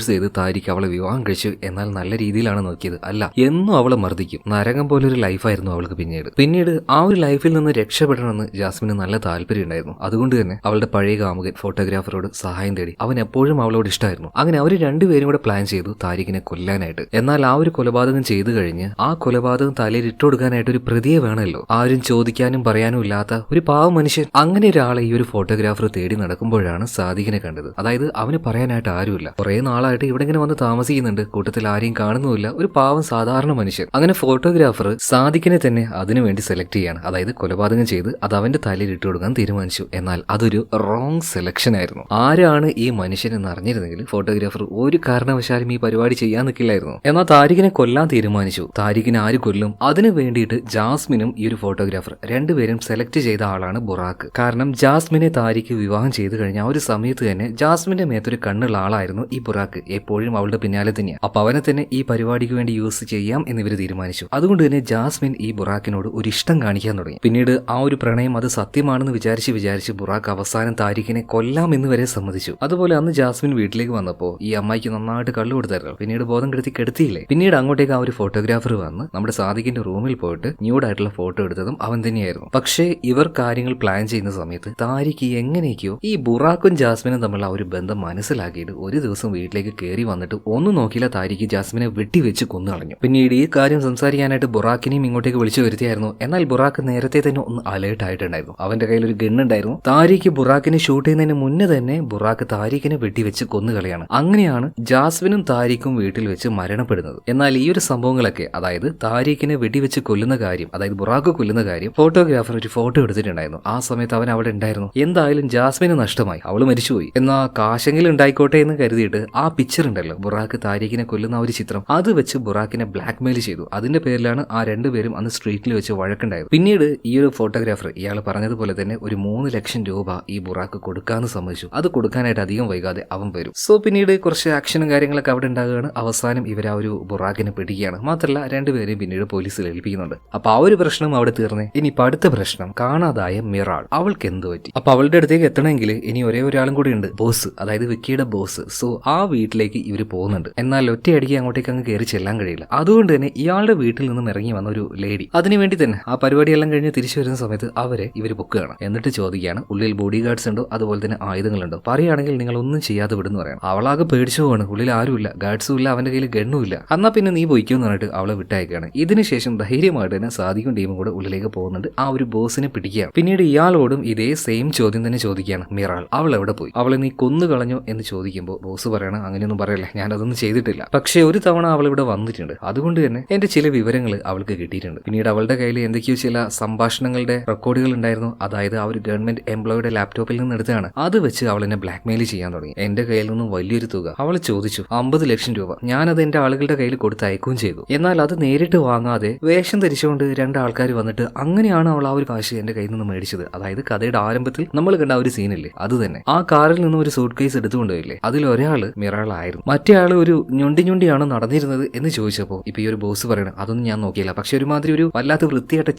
A: ചെയ്ത് താരിഖ് അവളെ വിവാഹം കഴിച്ചു. എന്നാൽ നല്ല രീതിയിലാണ് നോക്കിയത്. അല്ല, എന്നും അവളെ മർദ്ദിക്കും. നരകം പോലൊരു ലൈഫായിരുന്നു അവൾക്ക്. പിന്നീട് ആ ഒരു ലൈഫിൽ നിന്ന് രക്ഷപ്പെടണമെന്ന് ജാസ്മിന് നല്ല താല്പര്യം ഉണ്ടായിരുന്നു. അതുകൊണ്ട് തന്നെ അവളുടെ പഴയ കാമുകൻ ഫോട്ടോഗ്രാഫറോട് സഹായം തേടി. അവൻ എപ്പോഴും അവളോട് ഇഷ്ടമായിരുന്നു. അങ്ങനെ അവർ രണ്ടുപേരും കൂടെ പ്ലാൻ ചെയ്തു താരിഖിനെ കൊല്ലാനായിട്ട്. എന്നാൽ ആ ഒരു കൊലപാതകം ചെയ്തു കഴിഞ്ഞ് ആ കൊലപാതകം തലയിൽ ഇട്ടുകൊടുക്കാനായിട്ട് ഒരു പ്രതിയെ വേണമല്ലോ, ആരും ചോദിക്കാനും പറയാനും ഇല്ലാത്ത ഒരു പാവ മനുഷ്യൻ. അങ്ങനെ ഒരാളെ ഈ ഒരു ഫോട്ടോഗ്രാഫർ തേടി നടക്കുമ്പോഴാണ് സാദിഖിനെ കണ്ടത്. അതായത് അവന് പറയാനായിട്ട് ആരുമില്ല. കുറെ നാളായിട്ട് ഇവിടെ ഇങ്ങനെ വന്ന് താമസിക്കുന്നുണ്ട്, കൂട്ടത്തിൽ ആരെയും കാണുന്നുമില്ല, ഒരു പാവം സാധാരണ മനുഷ്യൻ. അങ്ങനെ ഫോട്ടോഗ്രാഫർ സാദിഖിനെ തന്നെ അതിനുവേണ്ടി സെലക്ട് ചെയ്യാണ്. അതായത് കൊലപാതകം ചെയ്ത് അത് അവന്റെ തലയിൽ ഇട്ട് കൊടുക്കാൻ തീരുമാനിച്ചു. എന്നാൽ അതൊരു റോങ് സെലക്ഷൻ ആയിരുന്നു. ആരാണ് ഈ മനുഷ്യൻ എന്ന് അറിഞ്ഞിരുന്നെങ്കിൽ ഫോട്ടോഗ്രാഫർ ഒരു കാരണവശാലും ഈ പരിപാടി ചെയ്യാൻ നിൽക്കില്ലായിരുന്നു. എന്നാൽ താരിഖിനെ കൊല്ലാൻ തീരുമാനിച്ചു. താരിഖിനെ ആര് കൊല്ലും? അതിനു വേണ്ടിയിട്ട് ജാസ്മിനും ഈ ഒരു ഫോട്ടോഗ്രാഫർ രണ്ടുപേരും സെലക്ട് ചെയ്ത ആളാണ് ബുറാക്ക്. കാരണം ജാസ്മിനെ താരിഖ് വിവാഹം ചെയ്തു കഴിഞ്ഞ ആ ഒരു സമയത്ത് തന്നെ ജാസ്മിന്റെ മേത്തൊരു കണ്ണുള്ള ആളായിരുന്നു ഈ ബുറാക്ക്. എപ്പോഴും അവളുടെ പിന്നാലെ തന്നെയാണ്. അപ്പൊ അവനെ തന്നെ ഈ പരിപാടിക്ക് വേണ്ടി യൂസ് ചെയ്യാം എന്നിവർ തീരുമാനിച്ചു. അതുകൊണ്ട് തന്നെ ജാസ്മിൻ ഈ ബുറാക്കിനോട് ഒരു ഇഷ്ടം കാണിക്കാൻ തുടങ്ങി. പിന്നീട് ആ ഒരു പ്രണയം അത് സത്യമാണെന്ന് വിചാരിച്ച് ബുറാക്ക് അവസാനം താരിഖിനെ കൊല്ലാമെന്ന് വരെ സമ്മതിച്ചു. അതുപോലെ അന്ന് ജാസ്മിൻ വീട്ടിലേക്ക് വന്നപ്പോൾ ഈ അമ്മായിക്ക് നന്നായിട്ട് കള്ളു കൊടുത്തായിരുന്നു. പിന്നീട് ബോധം കെടുത്തി കെടുത്തിയില്ലേ. പിന്നീട് അങ്ങോട്ടേക്ക് ആ ഒരു ഫോട്ടോഗ്രാഫർ വന്ന് നമ്മുടെ സാദിഖിന്റെ റൂമിൽ പോയിട്ട് ന്യൂഡായിട്ടുള്ള ഫോട്ടോ എടുത്തതും അവൻ തന്നെയായിരുന്നു. പക്ഷേ ഇവർ കാര്യങ്ങൾ പ്ലാൻ ചെയ്യുന്ന സമയത്ത് താരിഖ് എങ്ങനെയൊക്കെയോ ഈ ബുറാക്കും ജാസ്മിനും തമ്മിലുള്ള ഒരു ബന്ധം മനസ്സിലാക്കിയിട്ട് ഒരു ദിവസം വീട്ടിലേക്ക് കയറി വന്നിട്ട് ഒന്നും നോക്കിയില്ല, താരിഖ് ജാസ്മിനെ വെട്ടിവെച്ച് കൊന്നു കളഞ്ഞു. പിന്നീട് ഈ കാര്യം സംസാരിക്കാനായിട്ട് ബുറാക്കിനെയും ഇങ്ങോട്ടേക്ക് വിളിച്ചു വരുത്തിയായിരുന്നു. എന്നാൽ ബുറാക്ക് നേരത്തെ തന്നെ ഒന്ന് അലേർട്ട് ആയിട്ടുണ്ടായിരുന്നു. അവന്റെ കയ്യിൽ ഒരു ഗണ്ണുണ്ടായിരുന്നു. താരിഖ് ബുറാക്കിനെ ഷൂട്ട് ചെയ്യുന്നതിന് മുന്നേ തന്നെ ബുറാക്ക് താരിഖിനെ വെട്ടിവെച്ച് കൊന്നുകളയാണ്. അങ്ങനെയാണ് ജാസ്മിനും താരിഖും വീട്ടിൽ വെച്ച് മരണപ്പെടുന്നത്. എന്നാൽ ഈ ഒരു സംഭവങ്ങളൊക്കെ, അതായത് താരിഖിനെ വെടിവെച്ച് കൊല്ലുന്ന കാര്യം, അതായത് ബുറാക്ക് കൊല്ലുന്ന കാര്യം, ഫോട്ടോഗ്രാഫർ ഒരു ഫോട്ടോ എടുത്തിട്ടുണ്ടായിരുന്നു. ആ സമയത്ത് അവൻ അവിടെ ഉണ്ടായിരുന്നു. എന്തായാലും ജാസ്മിന് നഷ്ടമായി, അവള് മരിച്ചുപോയി. എന്നാ കാശെങ്കിലും ഉണ്ടായിക്കോട്ടെ എന്ന് കരുതിയിട്ട് ആ പിക്ചർ ഉണ്ടല്ലോ, ബുറാക്ക് താരിഖിനെ കൊല്ലുന്ന ഒരു ചിത്രം, അത് വെച്ച് ബുറാക്കിനെ ബ്ലാക്ക്മെയിൽ ചെയ്തു. അതിന്റെ പേരിലാണ് ആ രണ്ടുപേരും അന്ന് സ്ട്രീറ്റിൽ വെച്ച് വഴക്കുണ്ടായത്. പിന്നീട് ഈ ഒരു ഫോട്ടോഗ്രാഫർ ഇയാൾ പറഞ്ഞതുപോലെ തന്നെ ഒരു 3 ലക്ഷം രൂപ ഈ ബുറാക്ക് കൊടുക്കാന്ന് സമ്മതിച്ചു. അത് കൊടുക്കാനായിട്ട് അധികം വൈകാതെ അവൻ വരും. സോ പിന്നീട് കുറച്ച് ആക്ഷനും കാര്യങ്ങളൊക്കെ അവിടെ ഉണ്ടാകുകയാണ്. അവസാനം ഇവർ ആ ഒരു ബുറാക്കിനെ പിടിക്കുകയാണ്. മാത്രമല്ല രണ്ടുപേരെയും പിന്നീട് പോലീസിൽ ഏൽപ്പിക്കുന്നുണ്ട്. അപ്പൊ ആ ഒരു പ്രശ്നം അവിടെ തീർന്നേ. ഇനി ഇപ്പൊ അടുത്ത പ്രശ്നം, കാണാതായ മിറാൾ. അവൾക്ക് എന്ത് പറ്റി? അപ്പൊ അവളുടെ അടുത്തേക്ക് എത്തണമെങ്കിൽ ഇനി ഒരേ ഒരാളും കൂടി ഉണ്ട്, ബോസ്, അതായത് വിക്കിയുടെ ബോസ്. സോ ആ വീട്ടിലേക്ക് ഇവർ പോകുന്നുണ്ട്. എന്നാൽ ഒറ്റയടിക്ക് അങ്ങോട്ടേക്ക് അങ്ങ് കയറി ചെല്ലാൻ കഴിയില്ല. അതുകൊണ്ട് തന്നെ ഇയാളുടെ വീട്ടിൽ നിന്നും ഇറങ്ങി വന്ന ഒരു ലേഡി, അതിനുവേണ്ടി തന്നെ ആ പരിപാടിയെല്ലാം കഴിഞ്ഞ് തിരിച്ചു വരുന്ന സമയത്ത് അവരെ ഇവർ പൊക്കുകയാണ്. എന്നിട്ട് ചോദിക്കുകയാണ് ഉള്ളിൽ ബോഡി ഗാർഡ്സ് ഉണ്ടോ, അതുപോലെ തന്നെ ആയുധങ്ങളുണ്ടോ? പറയുകയാണെങ്കിൽ നിങ്ങൾ ഒന്നും ചെയ്യാതെ വിടുന്നു പറയാം. അവളാകെ പേടിച്ചു പോവാണ്. ഉള്ളിൽ ആരുമില്ല, ഗാർഡ്സും ഇല്ല, അവന്റെ കയ്യിൽ ഗണ്ണും ഇല്ല. എന്നാ പിന്നെ നീ പോയിക്കോന്ന് പറഞ്ഞിട്ട് അവളെ വിട്ടയക്കുകയാണ്. ഇതിനുശേഷം ധൈര്യമായിട്ട് തന്നെ സാദിഖും ടീമും കൂടെ ഉള്ളിലേക്ക് പോകുന്നുണ്ട്. ആ ഒരു ബോസിനെ പിടിക്കുകയാണ്. പിന്നീട് ഇയാളോടും ഇതേ സെയിം ചോദ്യം തന്നെ ചോദിക്കുകയാണ്, മിറാൾ അവൾ എവിടെ പോയി? അവളെ നീ കൊന്നു കളഞ്ഞോ എന്ന് ചോദിക്കുമ്പോൾ ബോസ് പറയണം, അങ്ങനെയൊന്നും പറയല്ലേ, ഞാനതൊന്നും ചെയ്തിട്ടില്ല. പക്ഷേ ഒരു തവണ അവൾ ഇവിടെ വന്നിട്ടുണ്ട്, അതുകൊണ്ട് തന്നെ എന്റെ ചില വിവരങ്ങൾ അവൾക്ക് കിട്ടിയിട്ടുണ്ട്. പിന്നീട് അവളുടെ കയ്യിൽ എന്തൊക്കെയോ ചില സംഭാഷണങ്ങളുടെ റെക്കോർഡുകൾ ഉണ്ടായിരുന്നു. അതായത് ആ ഒരു ഗവൺമെന്റ് എംപ്ലോയിയുടെ ലാപ്ടോപ്പിൽ നിന്ന് എടുത്താണ്. അത് വെച്ച് അവൾ എന്നെ ബ്ലാക്ക്മെയിൽ ചെയ്യാൻ തുടങ്ങി. എന്റെ കയ്യിൽ നിന്നും വലിയൊരു തുക അവൾ ചോദിച്ചു, 50 ലക്ഷം രൂപ. ഞാനത് എന്റെ ആളുകളുടെ കയ്യിൽ കൊടുത്ത് അയക്കുകയും ചെയ്തു. എന്നാൽ അത് നേരിട്ട് വാങ്ങാതെ വേഷം ധരിച്ചുകൊണ്ട് 2 ആൾക്കാർ വന്നിട്ട് അങ്ങനെയാണ് അവൾ ആ ഒരു കാശ് എന്റെ കയ്യിൽ നിന്ന് മേടിച്ചത്. അതായത് കഥയുടെ ആരംഭത്തിൽ നമ്മൾ കണ്ട ആ ഒരു സീനില്ലേ, അത് തന്നെ. ആ കാറിൽ നിന്നും ഒരു സൂട്ട് കേസ് എടുത്തുകൊണ്ടുപോയില്ലേ, അതിൽ ഒരാള് മിറാളായിരുന്നു. മറ്റേ ആള് ഒരു ഞൊണ്ടിയാണ് നടന്നിരുന്നത് എന്ന് ചോദിച്ചപ്പോൾ ഇപ്പൊ ഈ ഒരു ബോസ് പറയണം, അതൊന്നും ഞാൻ നോക്കിയില്ല. പക്ഷെ ഒരുമാതിരി ഒരു വല്ലാത്ത വൃത്തിയായിട്ട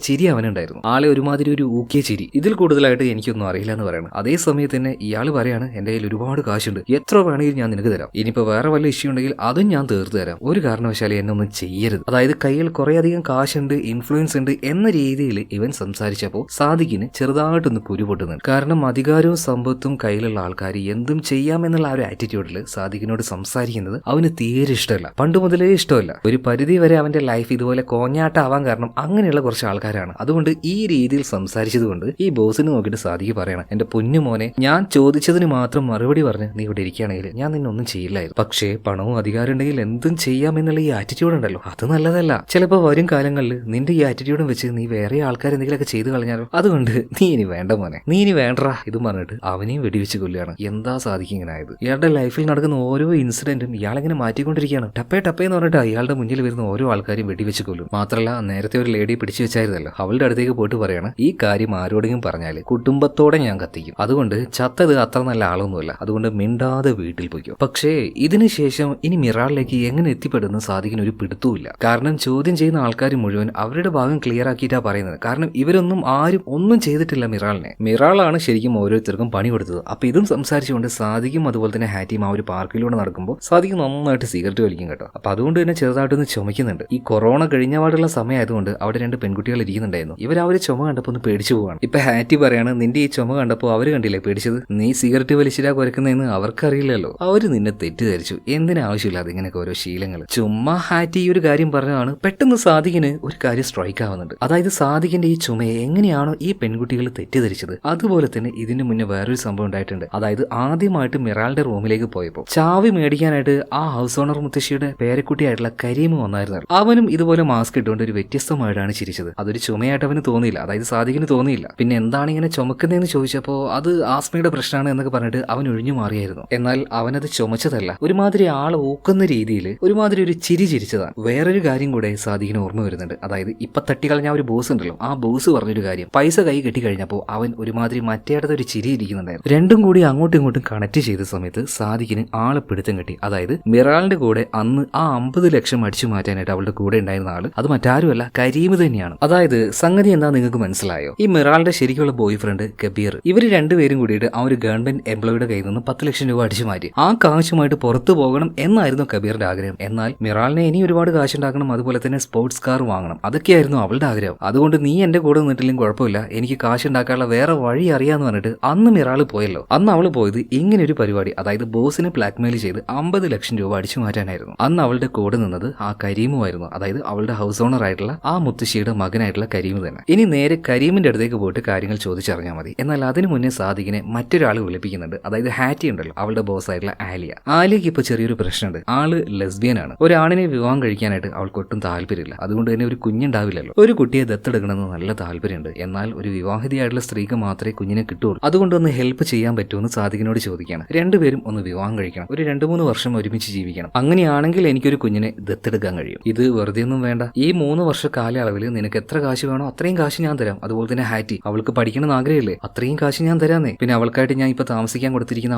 A: ചിരി അവനുണ്ടായിരുന്നു. ആളെ ഒരുമാതിരി ഒരു ഊക്കിയ ചിരി. ഇതിൽ കൂടുതലായിട്ട് എനിക്കൊന്നും അറിയില്ല എന്ന് പറയണം. അതേ സമയത്ത് തന്നെ ഇയാൾ പറയാണ്, എന്റെ കയ്യിൽ ഒരുപാട് കാശുണ്ട്, എത്ര വേണമെങ്കിലും ഞാൻ നിനക്ക് തരാം. ഇനിയിപ്പോ വേറെ വല്ല ഇഷ്യൂ ഉണ്ടെങ്കിൽ അതും ഞാൻ തീർത്തു തരാം. ഒരു കാരണവശാലും എന്നെ ഒന്നും ചെയ്യരുത്. അതായത് കയ്യിൽ കുറെ അധികം കാശുണ്ട്, ഇൻഫ്ലുവൻസ് ഉണ്ട് എന്ന രീതിയിൽ ഇവൻ സംസാരിച്ചപ്പോൾ സാദിഖിന് ചെറുതായിട്ടൊന്ന് കുരുപൊട്ടുന്നുണ്ട്. കാരണം അധികാരവും സമ്പത്തും കയ്യിലുള്ള ആൾക്കാർ എന്തും ചെയ്യാമെന്നുള്ള ആ ഒരു ആറ്റിറ്റ്യൂഡിൽ സാദിഖിനോട് സംസാരിക്കുന്നത് അവന് തീരെ ഇഷ്ടമല്ല. പണ്ട് മുതലേ ഇഷ്ടമല്ല. ഒരു പരിധി വരെ അവന്റെ ലൈഫ് ഇതുപോലെ കോഞ്ഞാട്ടാവാൻ കാരണം അങ്ങനെയുള്ള കുറച്ച് ആൾക്കാരാണ്. അതുകൊണ്ട് ഈ രീതിയിൽ സംസാരിച്ചതുകൊണ്ട് ഈ ബോസിന് നോക്കിയിട്ട് സാദിഖ് പറയണം, എന്റെ പൊന്നു മോനെ, ഞാൻ ചോദിച്ചതിന് മാത്രം മറുപടി പറഞ്ഞ് നീ ഇവിടെ ഇരിക്കുകയാണെങ്കിൽ ഞാൻ നിന്നൊന്നും ചെയ്യില്ലായിരുന്നു. പക്ഷേ പണവും അധികാരം ഉണ്ടെങ്കിൽ എന്തും ചെയ്യാമെന്നുള്ള ഈ ആറ്റിറ്റ്യൂഡ് ഉണ്ടല്ലോ, അത് നല്ലതല്ല. ചിലപ്പോൾ വരും കാലങ്ങളിൽ നിന്റെ ഈ ആറ്റിറ്റ്യൂഡും വെച്ച് നീ വേറെ ആൾക്കാർ എന്തെങ്കിലുമൊക്കെ ചെയ്തു കളഞ്ഞാലോ. അതുകൊണ്ട് നീ ഇനി വേണ്ട മോനെ, നീ ഇനി വേണ്ടറാ ഇതും പറഞ്ഞിട്ട് അവനെയും വെടിവെച്ച് കൊല്ലുകയാണ്. എന്താ സാധിക്കും ഇങ്ങനെ ആയത്? ഇയാളുടെ ലൈഫിൽ നടക്കുന്ന ഓരോ ഇൻസിഡന്റും ഇയാളെങ്ങനെ മാറ്റിക്കൊണ്ടിരിക്കുകയാണ്. ടപ്പേ എന്ന് പറഞ്ഞിട്ട് ഇയാളുടെ മുന്നിൽ വരുന്ന ഓരോ ആൾക്കാരും വെടിവെച്ച് കൊല്ലും. മാത്രമല്ല നേരത്തെ ഒരു ലേഡി പിടിച്ചു വെച്ചായിരുന്നല്ലോ, അവളുടെ അടുത്തേക്ക് പോയിട്ട് പറയാണ്, ഈ കാര്യം ആരോടെങ്കിലും പറഞ്ഞാല് കുടുംബത്തോടെ ഞാൻ കത്തിക്കും. അതുകൊണ്ട് ചത്തത് അത്ര നല്ല ആളൊന്നുമല്ല, അതുകൊണ്ട് മിണ്ടാതെ വീട്ടിൽ പോയിക്കോ. പക്ഷേ ഇതിനുശേഷം ഇനി മിറാളിലേക്ക് എങ്ങനെ എത്തിപ്പെടുന്ന സാദിഖിന് ഒരു പിടുത്തവുമില്ല. കാരണം ചോദ്യം ചെയ്യുന്ന ആൾക്കാർ മുഴുവൻ അവരുടെ ഭാഗം ക്ലിയർ ആക്കിയിട്ടാ പറയുന്നത്. കാരണം ഇവരൊന്നും ആരും ഒന്നും ചെയ്തിട്ടില്ല മിറാളിനെ. മിറാളാണ് ശരിക്കും ഓരോരുത്തർക്കും പണി കൊടുത്തത്. അപ്പൊ ഇതും സംസാരിച്ചുകൊണ്ട് സാദിഖും അതുപോലെ തന്നെ ഹാറ്റിയും ആ ഒരു പാർക്കിലൂടെ നടക്കുമ്പോൾ സാദിഖ് നന്നായിട്ട് സിഗരറ്റ് വലിക്കും കേട്ടോ. അപ്പൊ അതുകൊണ്ട് തന്നെ ചെറുതായിട്ടൊന്ന് ചുമക്കുന്നുണ്ട്. ഈ കൊറോണ കഴിഞ്ഞപാടുള്ള സമയമായതുകൊണ്ട് അവിടെ 2 പെൺകുട്ടികൾ ഇരിക്കുന്നുണ്ടായിരുന്നു. ഇവർ ആ ഒരു ചുമ കണ്ടപ്പോൾ ഒന്ന് പേടിച്ചു പോവാണ്. ഇപ്പൊ ഹാറ്റി പറയാണ്, നിന്റെ ഈ ചുമ കണ്ടപ്പോൾ അവര് കണ്ടില്ലേ പേടിച്ചത്? നീ സിഗരറ്റ് വലിച്ചിട്ടാ കുരക്കുന്നതെന്ന് അവർക്കറിയില്ലല്ലോ. അവര് നിന്നെ തെറ്റിദ്ധരിച്ചു. എന്തിനാവശ്യമില്ലാതെ ഇങ്ങനെയൊക്കെ ഓരോ ശീലങ്ങൾ. ചുമ്മാ ഹാറ്റി ഈ ഒരു കാര്യം പറഞ്ഞതാണ്. പെട്ടെന്ന് സാദിഖിന് ഒരു കാര്യം സ്ട്രൈക്ക് ആവുന്നുണ്ട്. അതായത് സാദിഖിന്റെ ഈ ചുമയെ എങ്ങനെയാണോ ഈ പെൺകുട്ടികൾ തെറ്റിദ്ധരിച്ചത്, അതുപോലെ തന്നെ ഇതിന് മുന്നേ വേറൊരു സംഭവം ഉണ്ടായിട്ടുണ്ട്. അതായത് ആദ്യമായിട്ട് മിറാളുടെ റൂമിലേക്ക് പോയപ്പോൾ ചാവി മേടിക്കാനായിട്ട് ആ ഹൗസ് ഓണർ മുത്തശ്ശിയുടെ പേരക്കുട്ടിയായിട്ടുള്ള കരീം വന്നായിരുന്നു. അവനും ഇതുപോലെ മാസ്ക് ഇട്ടുകൊണ്ട് ഒരു വ്യത്യസ്തമായിട്ടാണ് ചിരിച്ചത്. അതൊരു ചുമയായിട്ട് അവന് തോന്നിയില്ല, അതായത് സാദിഖിന് തോന്നിയില്ല. പിന്നെ എന്താണ് ഇങ്ങനെ ചുമക്കുന്നതെന്ന് ചോദിച്ചപ്പോൾ അത് ആസ്മയുടെ പ്രശ്നമാണ് എന്നൊക്കെ പറഞ്ഞിട്ട് അവൻ ഒഴിഞ്ഞു മാറിയായിരുന്നു. എന്നാൽ അവനത് ചുമച്ചതല്ല, ഒരുമാതിരി ആളെ ഊക്കുന്ന രീതിയിൽ ഒരുമാതിരി ഒരു ചിരി ചിരിച്ചതാണ്. വേറൊരു കാര്യം കൂടെ സാദിഖിന് ഓർമ്മ വരുന്നുണ്ട്. അതായത് ഇപ്പൊ തട്ടിക്കളഞ്ഞ ഒരു ബോസ് ഉണ്ടല്ലോ, ആ ബോസ് പറഞ്ഞൊരു കാര്യം, പൈസ കൈ കെട്ടി കഴിഞ്ഞപ്പോൾ അവൻ ഒരുമാതിരി മറ്റേടത്തെ ഒരു ചിരി ഇരിക്കുന്നുണ്ടായിരുന്നു. രണ്ടും കൂടി അങ്ങോട്ടും ഇങ്ങോട്ടും കണക്ട് ചെയ്ത സമയത്ത് സാദിഖിന് ആളെ പിടുത്തം കിട്ടി. അതായത് മിറാളിന്റെ കൂടെ അന്ന് ആ 50 ലക്ഷം അടിച്ചു മാറ്റാനായിട്ട് അവളുടെ കൂടെ ഉണ്ടായിരുന്ന ആള് അത് മറ്റാരുമല്ല, കരീം തന്നെയാണ്. അതായത് സംഗതി എന്താ നിങ്ങൾക്ക് മനസ്സിലായോ? ഈ മിറാളിന്റെ ശരിക്കുള്ള ബോയ് ഫ്രണ്ട് കബീർ, ഇവർ രണ്ടുപേരും കൂടിയിട്ട് ആ ഒരു ഗവൺമെന്റ് എംപ്ലോയിയുടെ കയ്യിൽ നിന്ന് 10 ലക്ഷം രൂപ അടിച്ചു മാറ്റി. ആ കാശുമായിട്ട് പുറത്തു പോകണം എന്നായിരുന്നു കബീറിന്റെ ആഗ്രഹം. എന്നാൽ മിറാലിനെ ഇനി ഒരുപാട് കാശുണ്ടാക്കണം, അതുപോലെ തന്നെ സ്പോർട്സ് കാർ വാങ്ങണം, അതൊക്കെയായിരുന്നു അവളുടെ ആഗ്രഹം. അതുകൊണ്ട് നീ എന്റെ കൂടെ നിന്നിട്ടില്ലെങ്കിൽ കുഴപ്പമില്ല, എനിക്ക് കാശുണ്ടാക്കാനുള്ള വേറെ വഴി അറിയാന്ന് പറഞ്ഞിട്ട് അന്ന് മിറാൾ പോയല്ലോ. അന്ന് അവൾ പോയത് ഇങ്ങനെ ഒരു പരിപാടി, അതായത് ബോസിനെ ബ്ലാക്ക്മെയിൽ ചെയ്ത് 50 ലക്ഷം രൂപ അടിച്ചു മാറ്റാനായിരുന്നു. അന്ന് അവളുടെ കൂടെ നിന്നത് ആ കരീമുമായിരുന്നു, അതായത് അവളുടെ ഹൗസ് ഓണർ ആയിട്ടുള്ള ആ മുത്തശ്ശിയുടെ മകനായിട്ടുള്ള കരീം തന്നെ. ഇനി നേരെ കരീമിന്റെ അടുത്തേക്ക് പോയിട്ട് കാര്യങ്ങൾ ചോദിച്ചറിഞ്ഞാൽ മതി. എന്നാൽ അതിനു മുന്നേ സാദിഖിനെ മറ്റൊരാൾ വിളിപ്പിക്കുന്നുണ്ട്, അതായത് ഹാറ്റി ഉണ്ടല്ലോ, അവളുടെ ബോസ് ആയിട്ടുള്ള ആലിയ. ആലിയക്ക് ഇപ്പൊ ചെറിയൊരു പ്രശ്നമുണ്ട്. ആള് ലെസ്ബിയൻ ആണ്. ഒരാണിനെ വിവാഹം കഴിക്കാനായിട്ട് അവൾക്ക് ഒട്ടും താല്പര്യമില്ല. അതുകൊണ്ട് തന്നെ ഒരു കുഞ്ഞുണ്ടാവില്ലല്ലോ. ഒരു കുട്ടിയെ ദത്തെടുക്കണമെന്ന് നല്ല താല്പര്യമുണ്ട്. എന്നാൽ ഒരു വിവാഹിതയായിട്ടുള്ള സ്ത്രീക്ക് മാത്രമേ കുഞ്ഞിനെ കിട്ടുള്ളൂ. അതുകൊണ്ട് ഒന്ന് ഹെൽപ്പ് ചെയ്യാൻ പറ്റുമെന്ന് സാദിഖിനോട് ചോദിക്കുകയാണ്. രണ്ടുപേരും ഒന്ന് വിവാഹം കഴിക്കണം, ഒരു 2-3 വർഷം ഒരുമിച്ച് ജീവിക്കണം. അങ്ങനെയാണെങ്കിൽ എനിക്കൊരു കുഞ്ഞിനെ ദത്തെടുക്കാൻ കഴിയും. ഇത് വെറുതെ ഒന്നും വേണ്ട. ഈ 3 വർഷ കാലയളവിൽ നിനക്ക് എത്ര കാശ് വേണോ അത്രയും കാശ് ഞാൻ തരാം. അതുപോലെ തന്നെ ഹാറ്റി, അവൾക്ക് പഠിക്കണമെന്ന് ആഗ്രഹമില്ലേ, അത്രയും കാശ് ഞാൻ തരാന്നേ. പിന്നെ അവൾക്കായിട്ട് ഞാൻ ഇപ്പൊ താമസിക്കാൻ കൊടുത്തിരിക്കുന്ന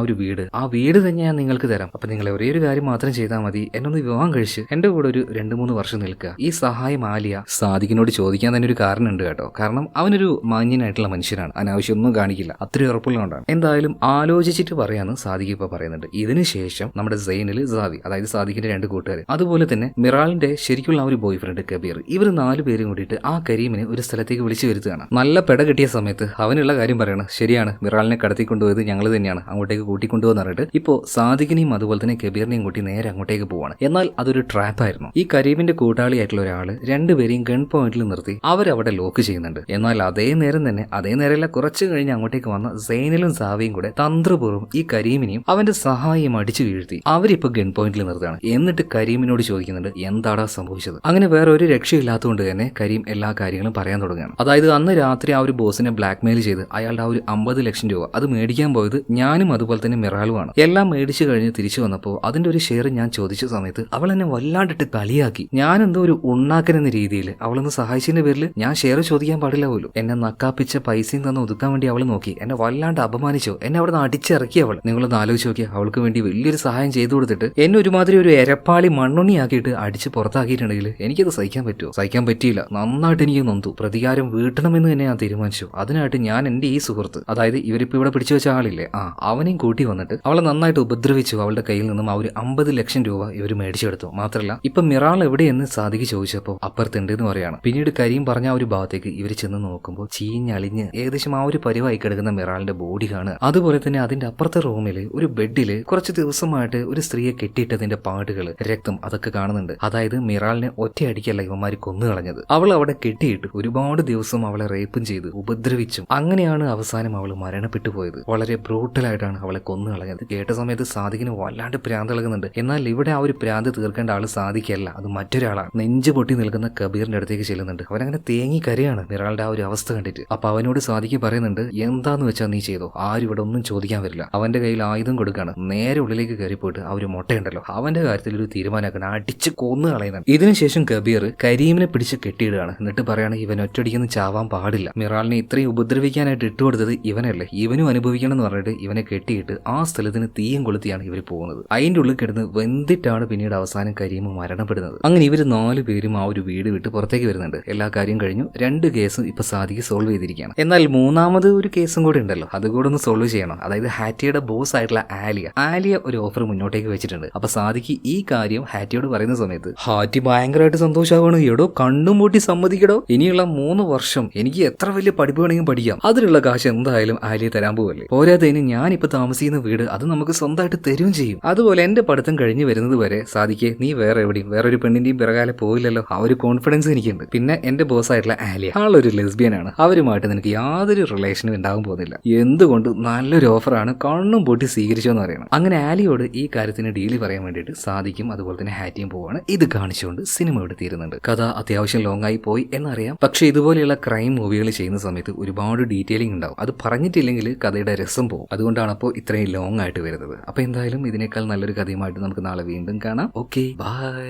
A: ആ വീട് തന്നെ ഞാൻ നിങ്ങൾക്ക് തരാം. അപ്പൊ നിങ്ങൾ ഒരേ ഒരു കാര്യം മാത്രം ചെയ്താൽ മതി, എന്നൊന്ന് വിവാഹം കഴിച്ച് എന്റെ കൂടെ ഒരു 2-3 വർഷം നിൽക്കുക. ഈ സഹായം ആലിയ സാദിഖിനോട് ചോദിക്കാൻ തന്നെ ഒരു കാരണം ഉണ്ട് കേട്ടോ. കാരണം അവനൊരു മാന്യനായിട്ടുള്ള മനുഷ്യനാണ്, അനാവശ്യം ഒന്നും കാണിക്കില്ല, അത്രയും ഉറപ്പുള്ളതുകൊണ്ടാണ്. എന്തായാലും ആലോചിച്ചിട്ട് പറയാന്ന് സാദിഖ് ഇപ്പൊ പറയുന്നുണ്ട്. ഇതിനുശേഷം നമ്മുടെ സൈനിൽ സാവി, അതായത് സാദിഖിന്റെ 2 കൂട്ടുകാർ, അതുപോലെ തന്നെ മിറാലിന്റെ ശരിക്കുള്ള ആ ഒരു ബോയ് ഫ്രണ്ട് കബീർ, ഇവർ 4 പേരും കൂടിയിട്ട് ആ കരീമിനെ ഒരു സ്ഥലത്തേക്ക് വിളിച്ചു വരുത്തുകയാണ്. നല്ല പെട കിട്ടിയ സമയത്ത് അവനുള്ള കാര്യം പറയണം, ശരിയാണ് മിറാലിനെ കടത്തിക്കൊണ്ടുപോയത് ഞങ്ങൾ തന്നെയാണ്, അങ്ങോട്ടേക്ക് കൂട്ടിക്കൊണ്ടുപോകുന്ന പറഞ്ഞിട്ട് ഇപ്പോൾ സാദിഖിനെയും അതുപോലെ തന്നെ കബീറിനെയും കൂട്ടി നേരെ അങ്ങോട്ടേക്ക് പോവാണ്. എന്നാൽ അതൊരു ട്രാപ്പായിരുന്നു. ഈ കരീമിന്റെ കൂട്ടാളിയായിട്ടുള്ള ഒരാള് രണ്ടുപേരെയും ഗൺ പോയിന്റിൽ നിർത്തി അവരവിടെ ലോക്ക് ചെയ്യുന്നുണ്ട്. എന്നാൽ അതേ നേരമല്ല കുറച്ച് കഴിഞ്ഞ് അങ്ങോട്ടേക്ക് വന്ന സൈനിലും സാവിയും കൂടെ തന്ത്രപൂർവ്വം ഈ കരീമിനെയും അവന്റെ സഹായിയും അടിച്ചു വീഴ്ത്തി അവരിപ്പോ ഗൺ പോയിന്റിൽ നിർത്തുകയാണ്. എന്നിട്ട് കരീമിനോട് ചോദിക്കുന്നുണ്ട് എന്താടാ സംഭവിച്ചത്. അങ്ങനെ വേറെ ഒരു രക്ഷയില്ലാത്തതുകൊണ്ട് തന്നെ കരീം എല്ലാ കാര്യങ്ങളും പറയാൻ തുടങ്ങുകയാണ്. അതായത് അന്ന് രാത്രി ആ ഒരു ബോസിനെ ബ്ലാക്ക്മെയിൽ ചെയ്ത് അയാളുടെ ആ ഒരു 50 ലക്ഷം രൂപ അത് മേടിക്കാൻ പോയത് ഞാനും അതുപോലെ തന്നെ മിറാലുമാണ്. എല്ലാം മേടിച്ചു കഴിഞ്ഞ് തിരിച്ചു വന്നപ്പോൾ അതിന്റെ ഒരു ഷെയർ ഞാൻ ചോദിച്ച സമയത്ത് അവൾ എന്നെ വല്ലാണ്ടിട്ട് കളിയാക്കി. ഞാൻ എന്തോ ഒരു ഉണ്ണാക്കൻ എന്ന രീതിയിൽ അവളൊന്ന് സഹായിച്ചതിന്റെ പേരിൽ ഞാൻ ഷെയർ ചോദിക്കാൻ പാടില്ല പോലും. എന്നെ നക്കാപ്പിച്ച പൈസയും തന്ന് ഒതുക്കാൻ വേണ്ടി അവൾ നോക്കി, എന്നെ വല്ലാണ്ട് അപമാനിച്ചു, എന്നെ അവിടെ നിന്ന് അടിച്ചിറക്കി അവൾ. നിങ്ങളൊന്ന് ആലോചിച്ച് നോക്കിയാൽ അവൾക്ക് വേണ്ടി വലിയൊരു സഹായം ചെയ്തു കൊടുത്തിട്ട് എന്നെ ഒരുമാതിരി ഒരു എരപ്പാളി മണ്ണുണ്ണിയാക്കിയിട്ട് അടിച്ച് പുറത്താക്കിയിട്ടുണ്ടെങ്കിൽ എനിക്കത് സഹിക്കാൻ പറ്റുമോ? സഹിക്കാൻ പറ്റിയില്ല. നന്നായിട്ട് എനിക്ക് നൊന്തു. പ്രതികാരം വീട്ടണമെന്ന് തന്നെ ഞാൻ തീരുമാനിച്ചു. അതിനായിട്ട് ഞാൻ എന്റെ ഈ സുഹൃത്ത്, അതായത് ഇവരിപ്പോ ഇവിടെ പിടിച്ചു വെച്ച ആളില്ലേ, അവനെയും കൂട്ടി വന്നിട്ട് അവളെ നന്നായിട്ട് ഉപദ്രവിച്ചു. അവളുടെ കയ്യിൽ നിന്നും ആ ഒരു 50 ലക്ഷം രൂപ ഇവർ മേടിച്ചെടുത്തു. മാത്രമല്ല ഇപ്പൊ മിറാൾ എവിടെയെന്ന് സാദിഖ് ചോദിച്ചപ്പോൾ അപ്പുറത്തുണ്ട് എന്ന് പറയാണ്. പിന്നീട് കരീം പറഞ്ഞ ആ ഒരു ഭാഗത്തേക്ക് ഇവർ ചെന്ന് നോക്കുമ്പോൾ ചീഞ്ഞളിഞ്ഞ് ഏകദേശം ആ ഒരു പരിവായി കിടക്കുന്ന മിറാളിന്റെ ബോഡി കാണുക. അതുപോലെ തന്നെ അതിന്റെ അപ്പുറത്തെ റൂമിൽ ഒരു ബെഡിൽ കുറച്ച് ദിവസമായിട്ട് ഒരു സ്ത്രീയെ കെട്ടിയിട്ടതിന്റെ പാടുകൾ, രക്തം അതൊക്കെ കാണുന്നുണ്ട്. അതായത് മിറാളിനെ ഒറ്റയടിക്കല്ല ഇവന്മാർ കൊന്നു കളഞ്ഞത്. അവൾ അവിടെ കെട്ടിയിട്ട് ഒരുപാട് ദിവസം അവളെ റേപ്പും ചെയ്ത് ഉപദ്രവിച്ചും അങ്ങനെയാണ് അവസാനം അവൾ മരണപ്പെട്ടു പോയത്. വളരെ ബ്രൂട്ടലായിട്ടാണ് അവളെ കൊന്നു കളഞ്ഞത്. കേട്ട സമയത്ത് സാദിഖിന് വല്ലാണ്ട് പ്രാന്ത് ഇളകുന്നുണ്ട്. എന്നാൽ ഇവിടെ ആ ഒരു പ്രാന്ത് തീർക്കേണ്ട ആള് സാദിഖല്ല, അത് മറ്റൊരാളാണ്. നെഞ്ചു പൊട്ടി നിൽക്കുന്ന കബീറിന്റെ അടുത്തേക്ക് ചെല്ലുന്നുണ്ട്. അവനങ്ങനെ തേങ്ങി കരയാണ് മിറാളുടെ ആ ഒരു അവസ്ഥ കണ്ടിട്ട്. അപ്പൊ അവനോട് സാദിഖ് പറയുന്നുണ്ട് എന്താന്ന് വെച്ചാൽ നീ ചെയ്തോ, ആരും ഇവിടെ ഒന്നും ചോദിക്കാൻ വരില്ല. അവന്റെ കയ്യിൽ ആയുധം കൊടുക്കാണ്. നേരെ ഉള്ളിലേക്ക് കയറിപ്പോയിട്ട് ആ ഒരു മുട്ടയുണ്ടല്ലോ അവന്റെ കാര്യത്തിൽ ഒരു തീരുമാനമാക്കണം, അടിച്ച് കൊന്നു കളയുന്നുണ്ട്. ഇതിനുശേഷം കബീർ കരീമിനെ പിടിച്ച് കെട്ടിയിടുകയാണ്. എന്നിട്ട് പറയാണ് ഇവൻ ഒറ്റയടിക്കൊന്നും ചാവാൻ പാടില്ല. മിറാളിനെ ഇത്രയും ഉപദ്രവിക്കാനായിട്ട് ഇട്ടുകൊടുത്തത് ഇവനല്ലേ, ഇവനും അനുഭവിക്കണം എന്ന് പറഞ്ഞിട്ട് ഇവനെ കെട്ടിയിട്ട് ആ സ്ഥലത്തിന് തീയും കൊളുത്തിയാണ് ഇവർ പോകുന്നത്. അതിന്റെ ഉള്ളിൽ കിടന്ന് വെന്തിട്ടാണ് പിന്നീട് അവസാനം കരീം മരണപ്പെടുന്നത്. അങ്ങനെ ഇവർ 4 പേരും ആ ഒരു വീട് വിട്ട് പുറത്തേക്ക് വരുന്നുണ്ട്. എല്ലാ കാര്യം കഴിഞ്ഞു. 2 കേസും ഇപ്പൊ സാദിഖ് സോൾവ് ചെയ്തിരിക്കുകയാണ്. എന്നാൽ 3ാമത് ഒരു കേസും കൂടി ഉണ്ടല്ലോ, അതുകൂടെ ഒന്ന് സോൾവ് ചെയ്യണം. അതായത് ഹാറ്റിയുടെ ബോസ് ആയിട്ടുള്ള ആലിയ ഒരു ഓഫർ മുന്നോട്ടേക്ക് വെച്ചിട്ടുണ്ട്. അപ്പൊ സാദിഖ് ഈ കാര്യം ഹാറ്റിയോട് പറയുന്ന സമയത്ത് ഹാറ്റി ഭയങ്കരമായിട്ട് സന്തോഷമാവാണ്. എടോ കണ്ണും പൂട്ടി സമ്മതിക്കടോ, ഇനിയുള്ള 3 വർഷം എനിക്ക് എത്ര വലിയ പഠിപ്പ് വേണമെങ്കിലും പഠിക്കാം, അതിനുള്ള കാശ് എന്തായാലും ആലിയ തരാൻ പോവല്ലേ. പോരാത്തതിന് ഞാനിപ്പോ താമസിക്കുന്ന വീട് അത് നമുക്ക് സ്വന്തമായിട്ട് തരുകയും ചെയ്യും. അതുപോലെ എന്റെ പഠിത്തം കഴിഞ്ഞ് വരുന്നത് വരെ സാദിഖേ നീ വേറെ എവിടെയും വേറൊരു പെണ്ണിന്റെയും പിറകാലെ പോയില്ലല്ലോ, ആ ഒരു കോൺഫിഡൻസ് എനിക്കുണ്ട്. പിന്നെ എന്റെ ബോസ് ആയിട്ടുള്ള ആലിയ ആളൊരു ലെസ്ബിയൻ ആണ്, അവരുമായിട്ട് നിനക്ക് യാതൊരു റിലേഷനും ഉണ്ടാകാൻ പോകുന്നില്ല. എന്തുകൊണ്ട് നല്ലൊരു ഓഫറാണ്, കണ്ണും പൊട്ടി സ്വീകരിച്ചോന്ന് പറയണം. അങ്ങനെ ആലിയോട് ഈ കാര്യത്തിന് ഡീല് പറയാൻ വേണ്ടിയിട്ട് സാദിഖും അതുപോലെ തന്നെ ഹാറ്റിയും പോവാണ്. ഇത് കാണിച്ചുകൊണ്ട് സിനിമ ഇവിടെ തീരുന്നുണ്ട്. കഥ അത്യാവശ്യം ലോങ് ആയി പോയി എന്നറിയാം. പക്ഷെ ഇതുപോലെയുള്ള ക്രൈം മൂവികൾ ചെയ്യുന്ന സമയത്ത് ഒരുപാട് ഡീറ്റെയിലിംഗ് ഉണ്ടാവും. അത് പറഞ്ഞിട്ടില്ലെങ്കിൽ കഥയുടെ രസം പോകും. അതുകൊണ്ടാണ് അപ്പോൾ ഇത്രയും ലോങ് ആയിട്ട് വരുന്നത്. അപ്പൊ എന്തായാലും ഇതിനേക്കാൾ നല്ലൊരു കഥയുമായിട്ട് നമുക്ക് നാളെ വീണ്ടും കാണാം. Okay, by.